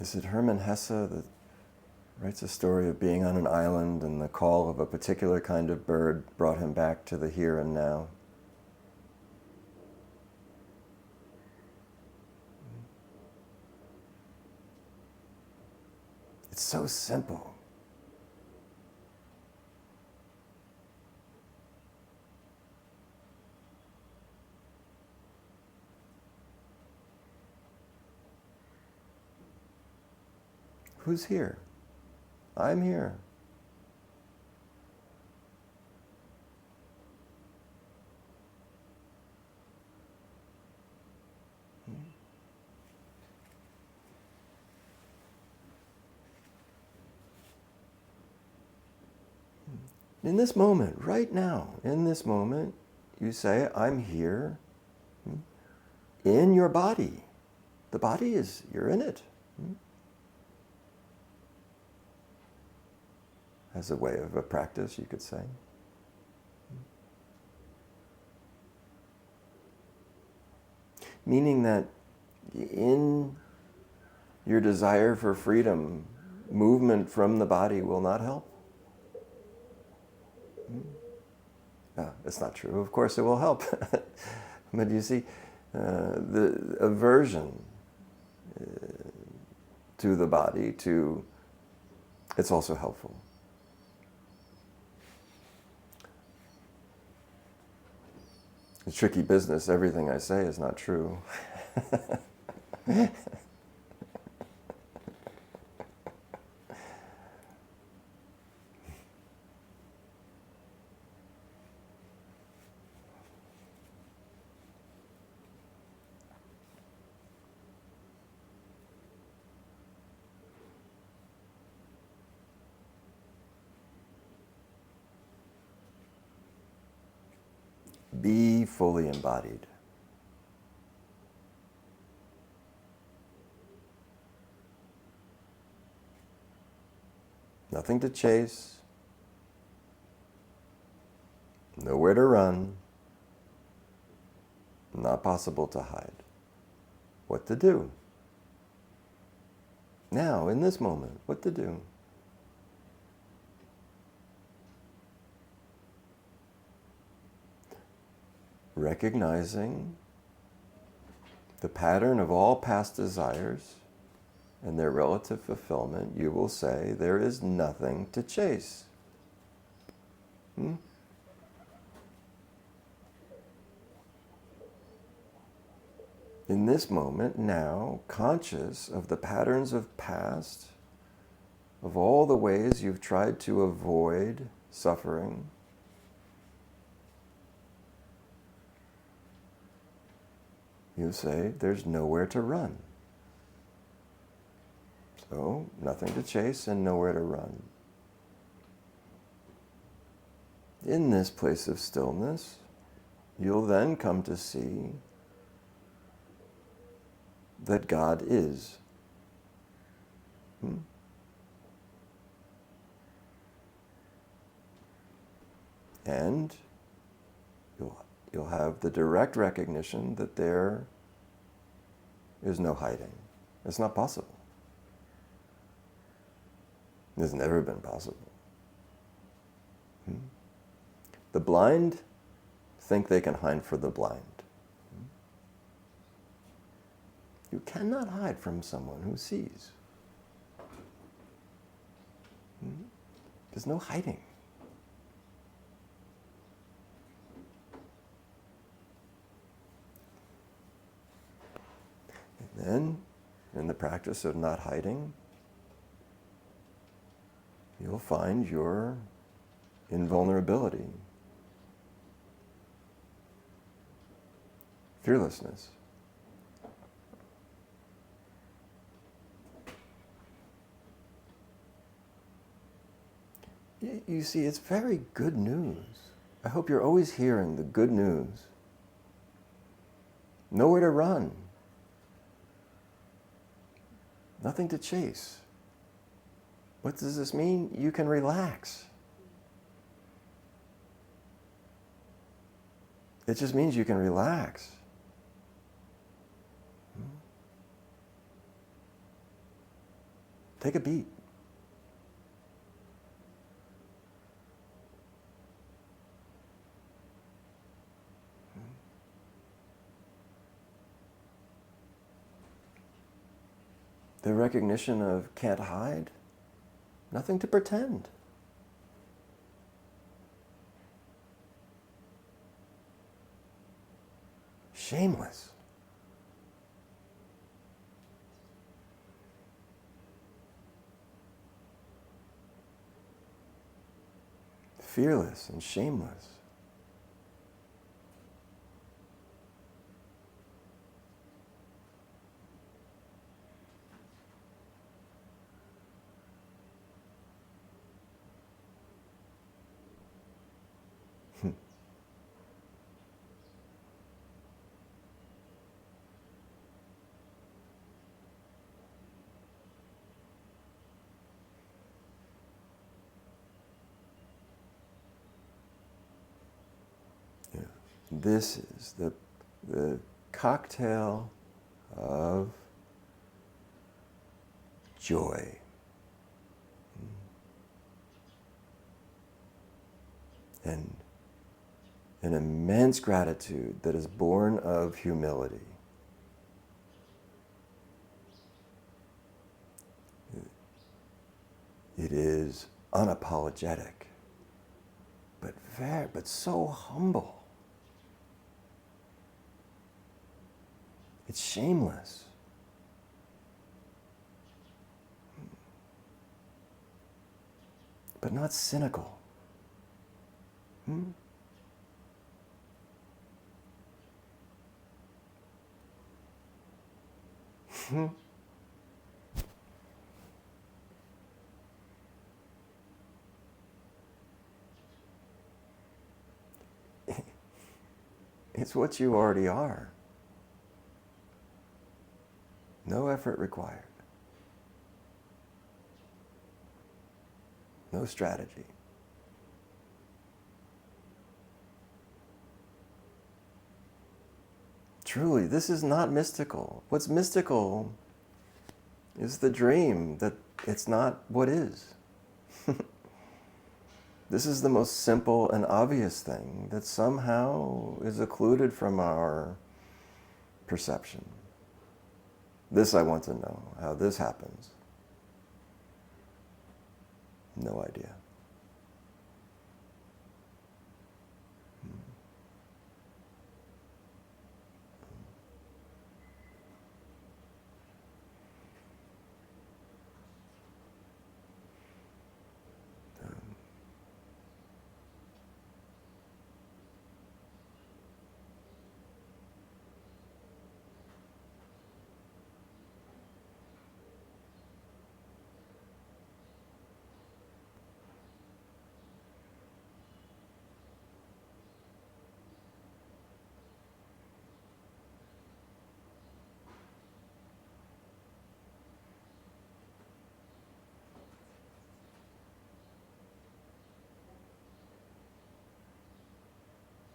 Is it Hermann Hesse that writes a story of being on an island and the call of a particular kind of bird brought him back to the here and now? It's so simple. Who's here? I'm here. In this moment, right now, in this moment, you say, I'm here in your body. The body is, you're in it. As a way of a practice, you could say. Meaning that in your desire for freedom, movement from the body will not help. It's not true. Of course it will help. But you see, the aversion to the body, it's also helpful. It's tricky business. Everything I say is not true. Be fully embodied. Nothing to chase. Nowhere to run. Not possible to hide. What to do? Now, in this moment, what to do? Recognizing the pattern of all past desires and their relative fulfillment, you will say, there is nothing to chase. In this moment, now, conscious of the patterns of past, of all the ways you've tried to avoid suffering, you say, there's nowhere to run. So, nothing to chase and nowhere to run. In this place of stillness, you'll then come to see that God is. And you'll have the direct recognition that there is no hiding. It's not possible. It's never been possible. The blind think they can hide for the blind. You cannot hide from someone who sees. There's no hiding. And then, in the practice of not hiding, you'll find your invulnerability, fearlessness. You see, it's very good news. I hope you're always hearing the good news. Nowhere to run. Nothing to chase. What does this mean? You can relax. It just means you can relax. Take a beat. The recognition of can't hide Nothing to pretend. Shameless. Fearless and shameless. Yeah. This is the cocktail of joy. And an immense gratitude that is born of humility. It is unapologetic, but so humble. It's shameless. But not cynical. Hmm? It's what you already are. No effort required. No strategy. Truly, this is not mystical. What's mystical is the dream that it's not what is. This is the most simple and obvious thing that somehow is occluded from our perception. This I want to know, how this happens. No idea.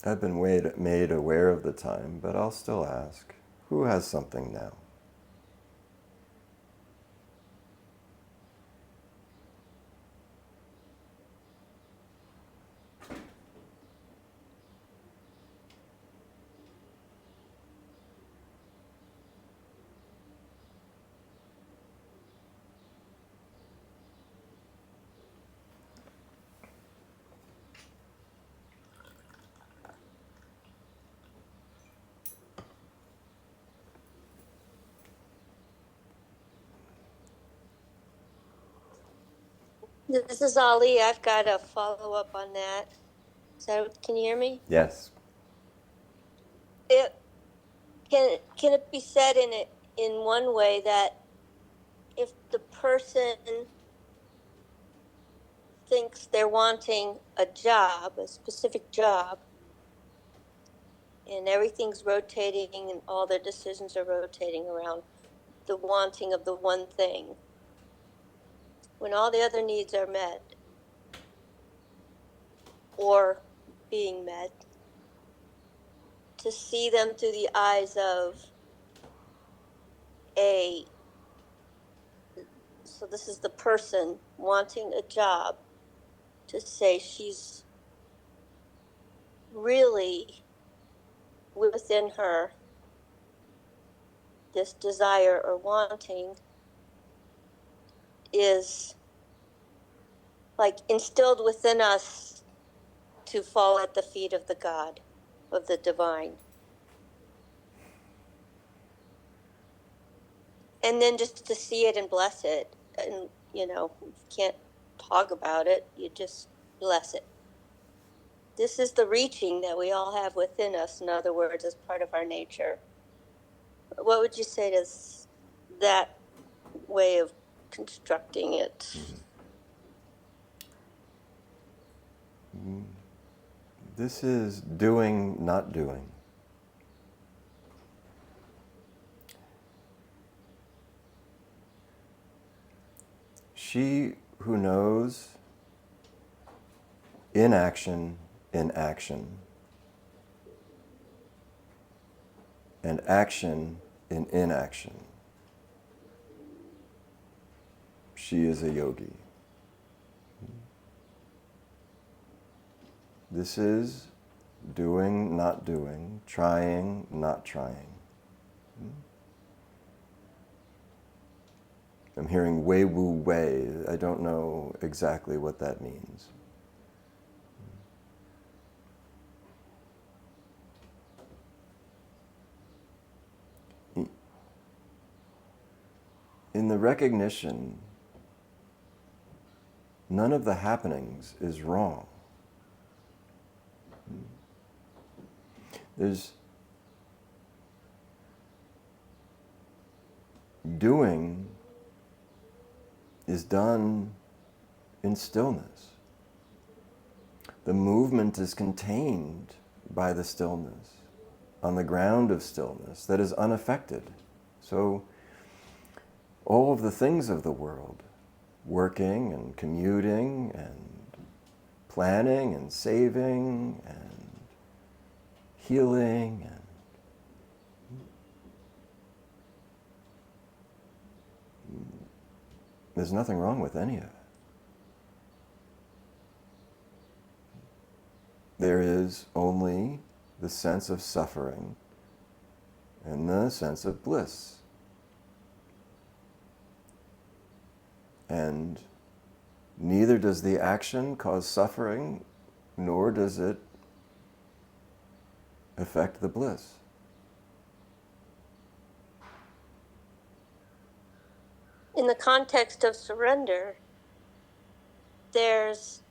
I've been made aware of the time, but I'll still ask, who has something now? This is Ali. I've got a follow up on that. Can you hear me? Yes. It can it be said in one way that if the person thinks they're wanting a job, a specific job, and everything's rotating and all their decisions are rotating around the wanting of the one thing, when all the other needs are met or being met, to see them through the eyes of a, so this is the person wanting a job, to say she's really within her this desire or wanting is like instilled within us to fall at the feet of the God, of the divine. And then just to see it and bless it. And, you can't talk about it, you just bless it. This is the reaching that we all have within us, in other words, as part of our nature. What would you say to that way of constructing it? This is doing, not doing. She who knows inaction in action and action in inaction, she is a yogi. This is doing, not doing, trying, not trying. I'm hearing wei wu wei. I don't know exactly what that means. In the recognition, none of the happenings is wrong. There's doing is done in stillness. The movement is contained by the stillness, on the ground of stillness that is unaffected. So all of the things of the world, working and commuting and planning and saving and healing, and there's nothing wrong with any of it. There is only the sense of suffering and the sense of bliss. And neither does the action cause suffering, nor does it affect the bliss. In the context of surrender, there's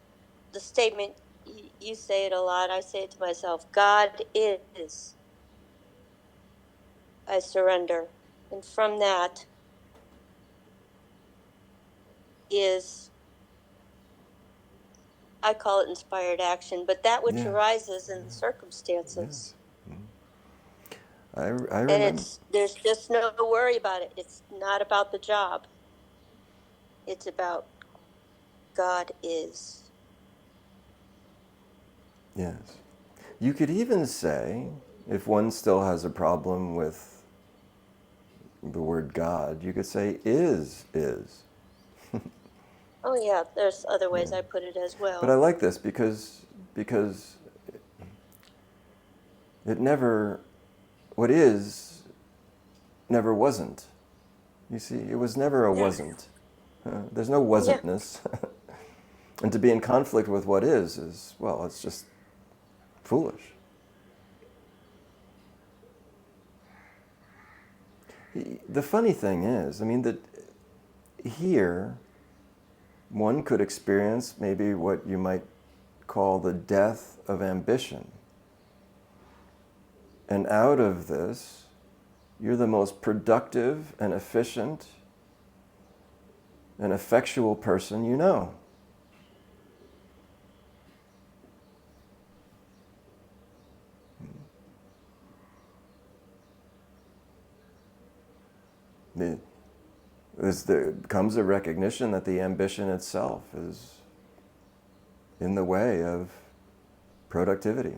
the statement, you say it a lot, I say it to myself, God is. I surrender. And from that is, I call it inspired action, but that which arises in the circumstances. Yes. I remember. And there's just no worry about it. It's not about the job. It's about God is. Yes. You could even say, if one still has a problem with the word God, you could say is. Oh yeah, there's other ways I put it as well. But I like this because it never, what is, never wasn't. You see, it was never a wasn't. There's no wasn'tness. And to be in conflict with what is, well, it's just foolish. The funny thing is, I mean, that here, one could experience maybe what you might call the death of ambition. And out of this, you're the most productive and efficient and effectual person you know. There comes a recognition that the ambition itself is in the way of productivity.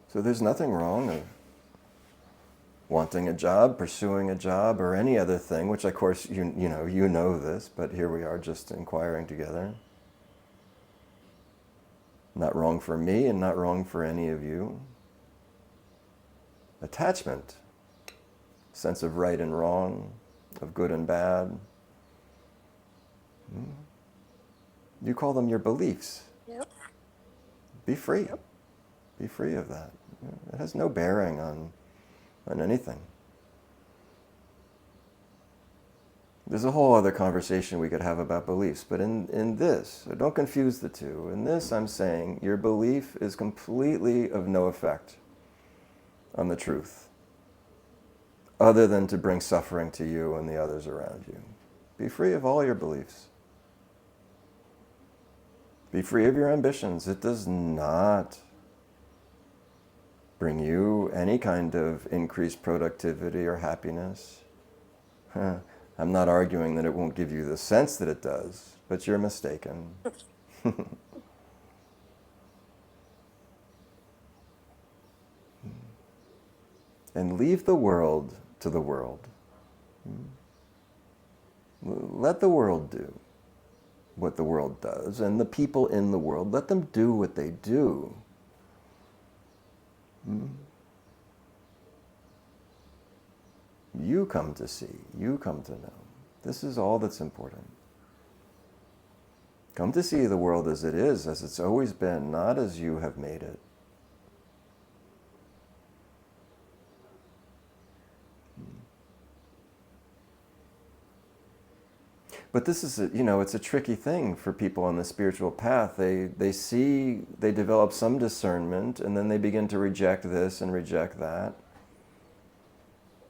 So there's nothing wrong of wanting a job, pursuing a job, or any other thing, which of course you know this, but here we are just inquiring together. Not wrong for me and not wrong for any of you. Attachment sense of right and wrong, of good and bad. You call them your beliefs. Yep. Be free. Yep. Be free of that. It has no bearing on anything. There's a whole other conversation we could have about beliefs, but in this, don't confuse the two. In this, I'm saying your belief is completely of no effect on the truth, other than to bring suffering to you and the others around you. Be free of all your beliefs. Be free of your ambitions. It does not bring you any kind of increased productivity or happiness. I'm not arguing that it won't give you the sense that it does, but you're mistaken. And leave the world to the world. Let the world do what the world does, and the people in the world, let them do what they do. You come to see, you come to know. This is all that's important. Come to see the world as it is, as it's always been, not as you have made it. But this is, it's a tricky thing for people on the spiritual path. They develop some discernment, and then they begin to reject this and reject that.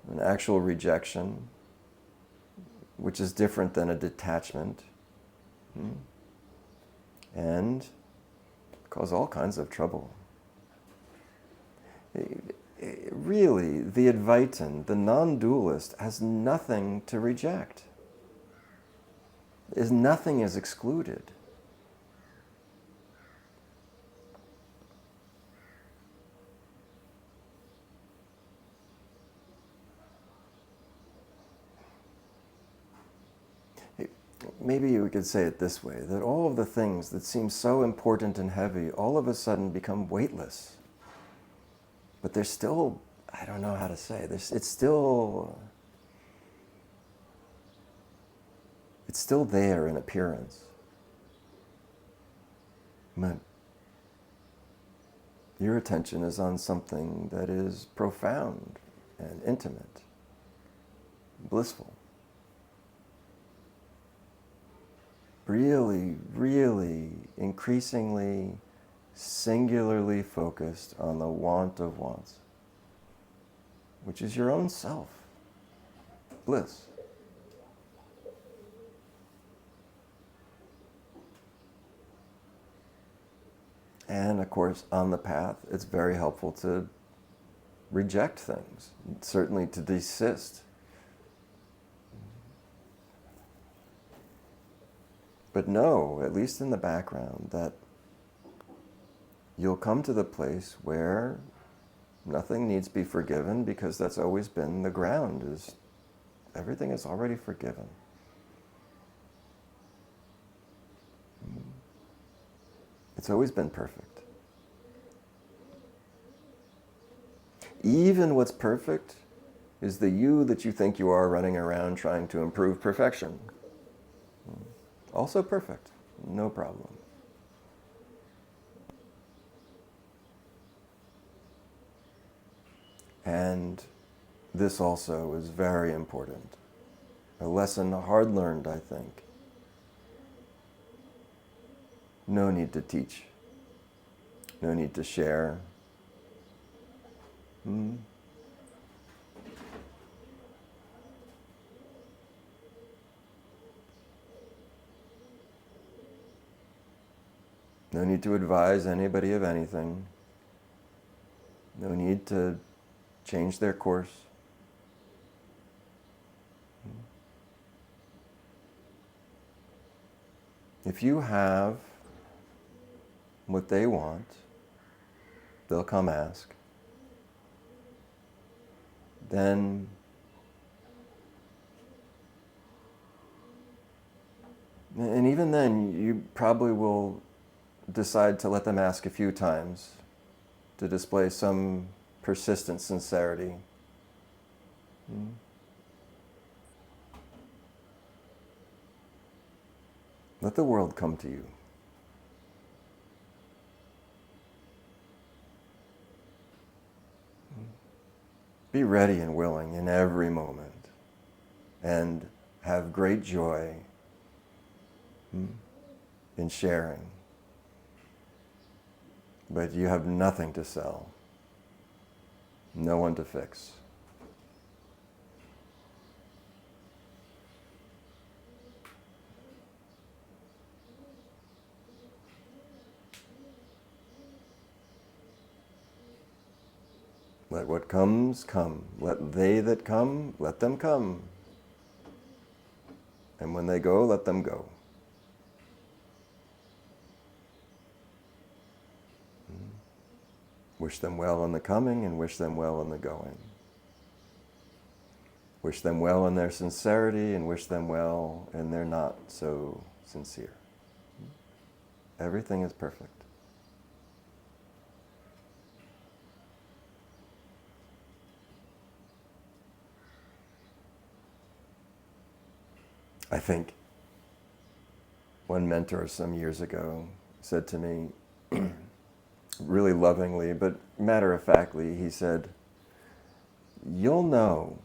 An actual rejection, which is different than a detachment. And cause all kinds of trouble. Really, the Advaitin, the non-dualist, has nothing to reject. Nothing is excluded. Maybe you could say it this way, that all of the things that seem so important and heavy all of a sudden become weightless. But they're still, I don't know how to say, it's still there in appearance. But your attention is on something that is profound and intimate, blissful. Really, really increasingly, singularly focused on the want of wants, which is your own self, bliss. And of course, on the path, it's very helpful to reject things, certainly to desist. But know, at least in the background, that you'll come to the place where nothing needs to be forgiven, because that's always been the ground, is everything is already forgiven. It's always been perfect. Even what's perfect is the you that you think you are running around trying to improve perfection. Also perfect, no problem. And this also is very important. A lesson hard learned, I think. No need to teach. No need to share. No need to advise anybody of anything. No need to change their course. If you have what they want, they'll come ask. Then and even then, you probably will decide to let them ask a few times to display some persistent sincerity. Mm. Let the world come to you. Be ready and willing in every moment and have great joy in sharing. But you have nothing to sell, no one to fix. Let what comes, come. Let they that come, let them come. And when they go, let them go. Wish them well in the coming and wish them well in the going. Wish them well in their sincerity and wish them well in their not so sincere. Everything is perfect. I think one mentor some years ago said to me, really lovingly, but matter-of-factly, he said, you'll know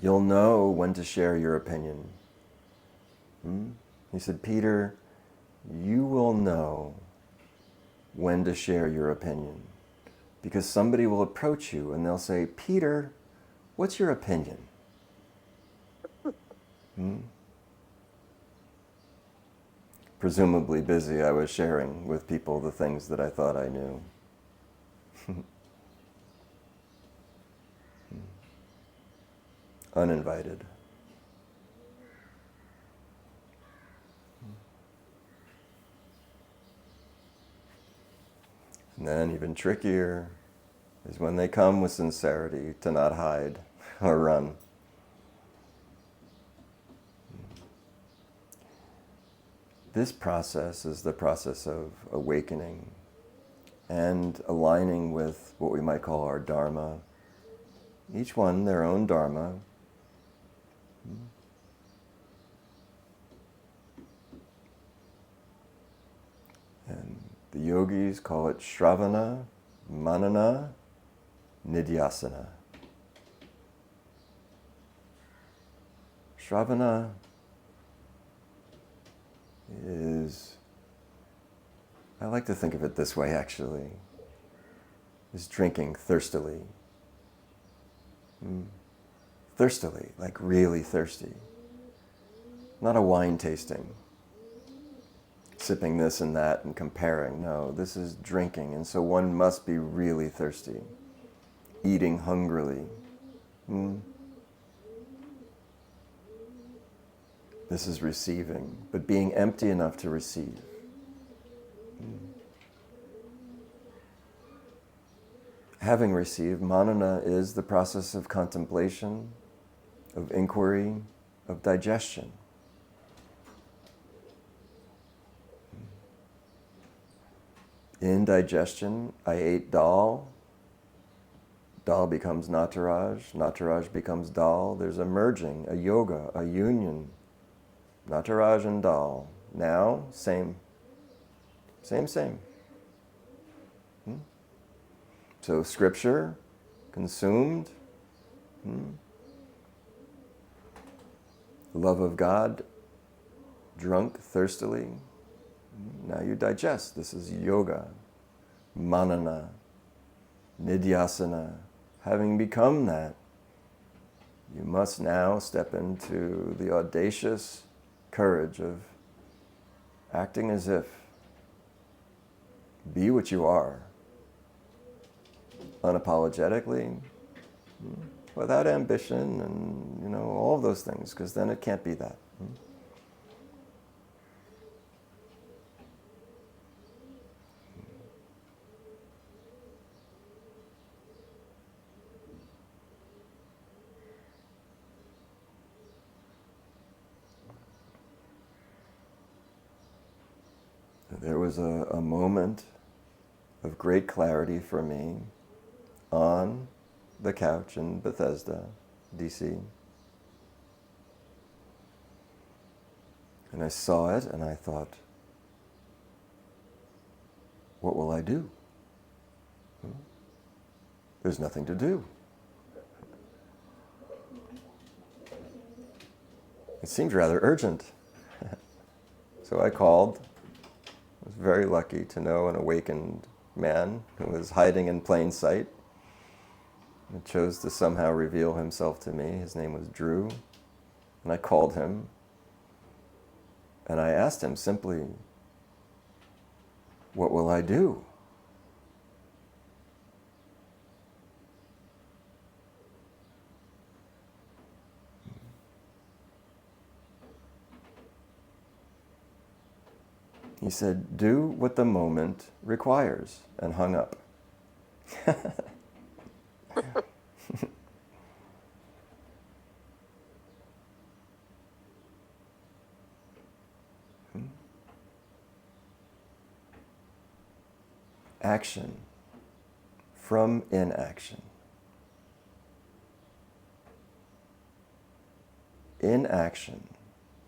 when to share your opinion. He said, Peter, you will know when to share your opinion because somebody will approach you and they'll say, Peter, what's your opinion? Presumably busy, I was sharing with people the things that I thought I knew. Uninvited. And then even trickier is when they come with sincerity to not hide or run. This process is the process of awakening and aligning with what we might call our dharma. Each one their own dharma. And the yogis call it Shravana, Manana, Nidhyasana. Shravana is, I like to think of it this way actually, is drinking thirstily. Thirstily, like really thirsty. Not a wine tasting, sipping this and that and comparing. No, this is drinking, and so one must be really thirsty, eating hungrily. This is receiving, but being empty enough to receive. Having received, manana is the process of contemplation, of inquiry, of digestion. In digestion, I ate dal. Dal becomes Nataraj. Nataraj becomes dal. There's a merging, a yoga, a union. Nataraj and dal. Now, same. Same. So scripture, consumed. Love of God, drunk thirstily. Now you digest. This is yoga, manana, nidhyasana. Having become that, you must now step into the audacious courage of acting as if. Be what you are, unapologetically, without ambition and, all of those things, because then it can't be that. There was a moment of great clarity for me on the couch in Bethesda, DC. And I saw it and I thought, what will I do? There's nothing to do. It seemed rather urgent. So I called. I was very lucky to know an awakened man who was hiding in plain sight and chose to somehow reveal himself to me. His name was Drew. And I called him and I asked him simply, what will I do? He said, do what the moment requires, and hung up. Action from inaction. Inaction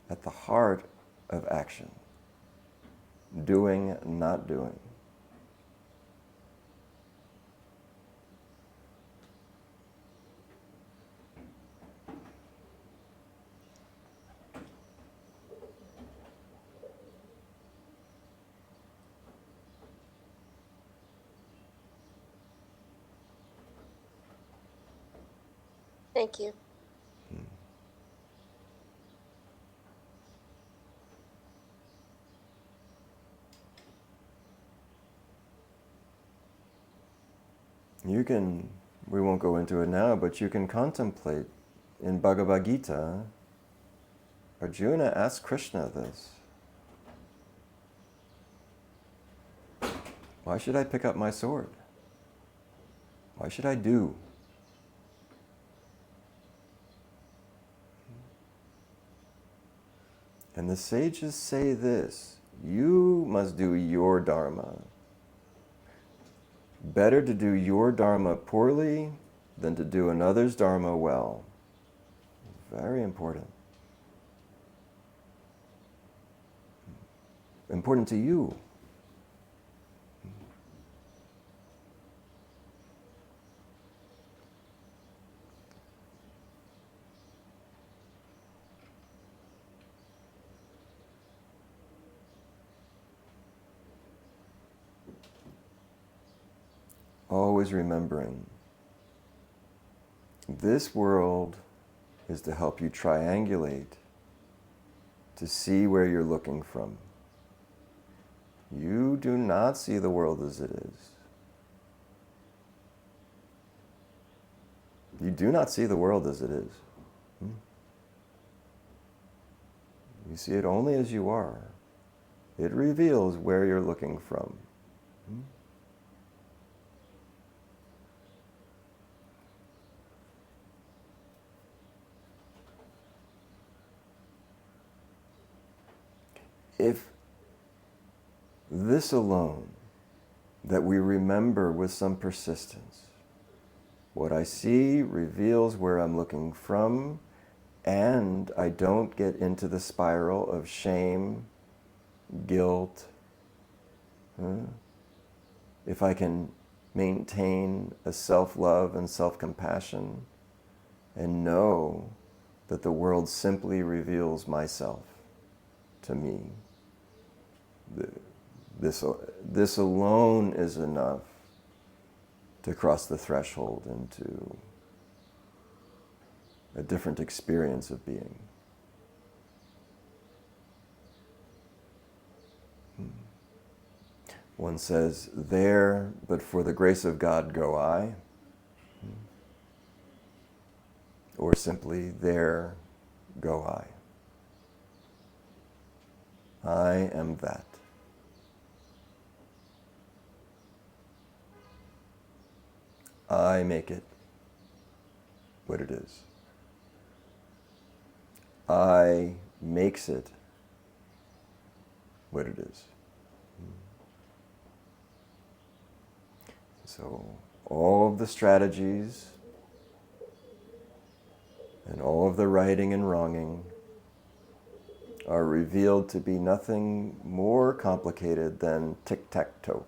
at the heart of action. Doing, not doing. Thank you. You can, we won't go into it now, but you can contemplate in Bhagavad Gita, Arjuna asked Krishna this. Why should I pick up my sword? Why should I do? And the sages say this, you must do your dharma. Better to do your dharma poorly than to do another's dharma well. Very important. Important to you. Always remembering, this world is to help you triangulate, to see where you're looking from. You do not see the world as it is. You do not see the world as it is. You see it only as you are. It reveals where you're looking from. If this alone, that we remember with some persistence, what I see reveals where I'm looking from, and I don't get into the spiral of shame, guilt. If I can maintain a self-love and self-compassion and know that the world simply reveals myself to me, this alone is enough to cross the threshold into a different experience of being. One says, there, but for the grace of God go I. Or simply, there go I. I am that. I make it what it is. I makes it what it is. So all of the strategies and all of the righting and wronging are revealed to be nothing more complicated than tic-tac-toe.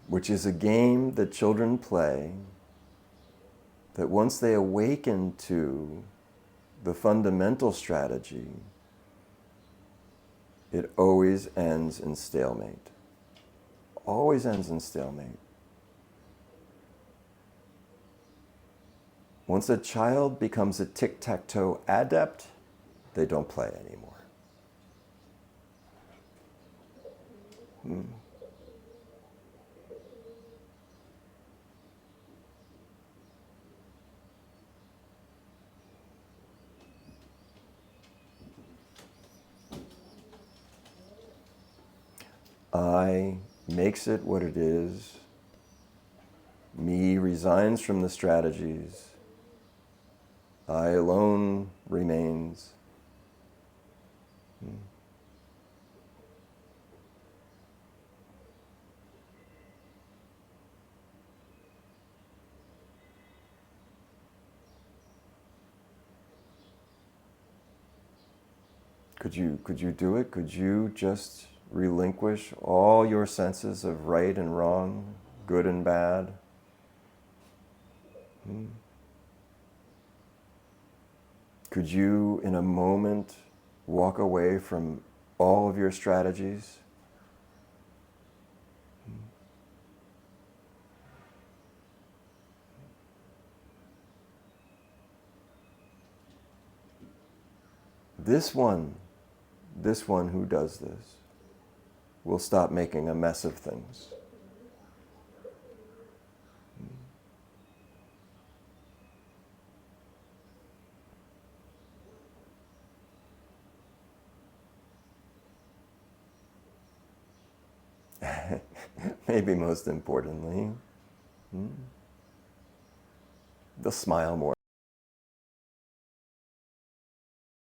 Which is a game that children play that once they awaken to the fundamental strategy, it always ends in stalemate. Always ends in stalemate. Once a child becomes a tic-tac-toe adept, they don't play anymore. I makes it what it is. Me resigns from the strategies. I alone remains. Could you do it? Could you just relinquish all your senses of right and wrong, good and bad? Could you, in a moment, walk away from all of your strategies? This one who does this will stop making a mess of things. Maybe most importantly, they'll smile more.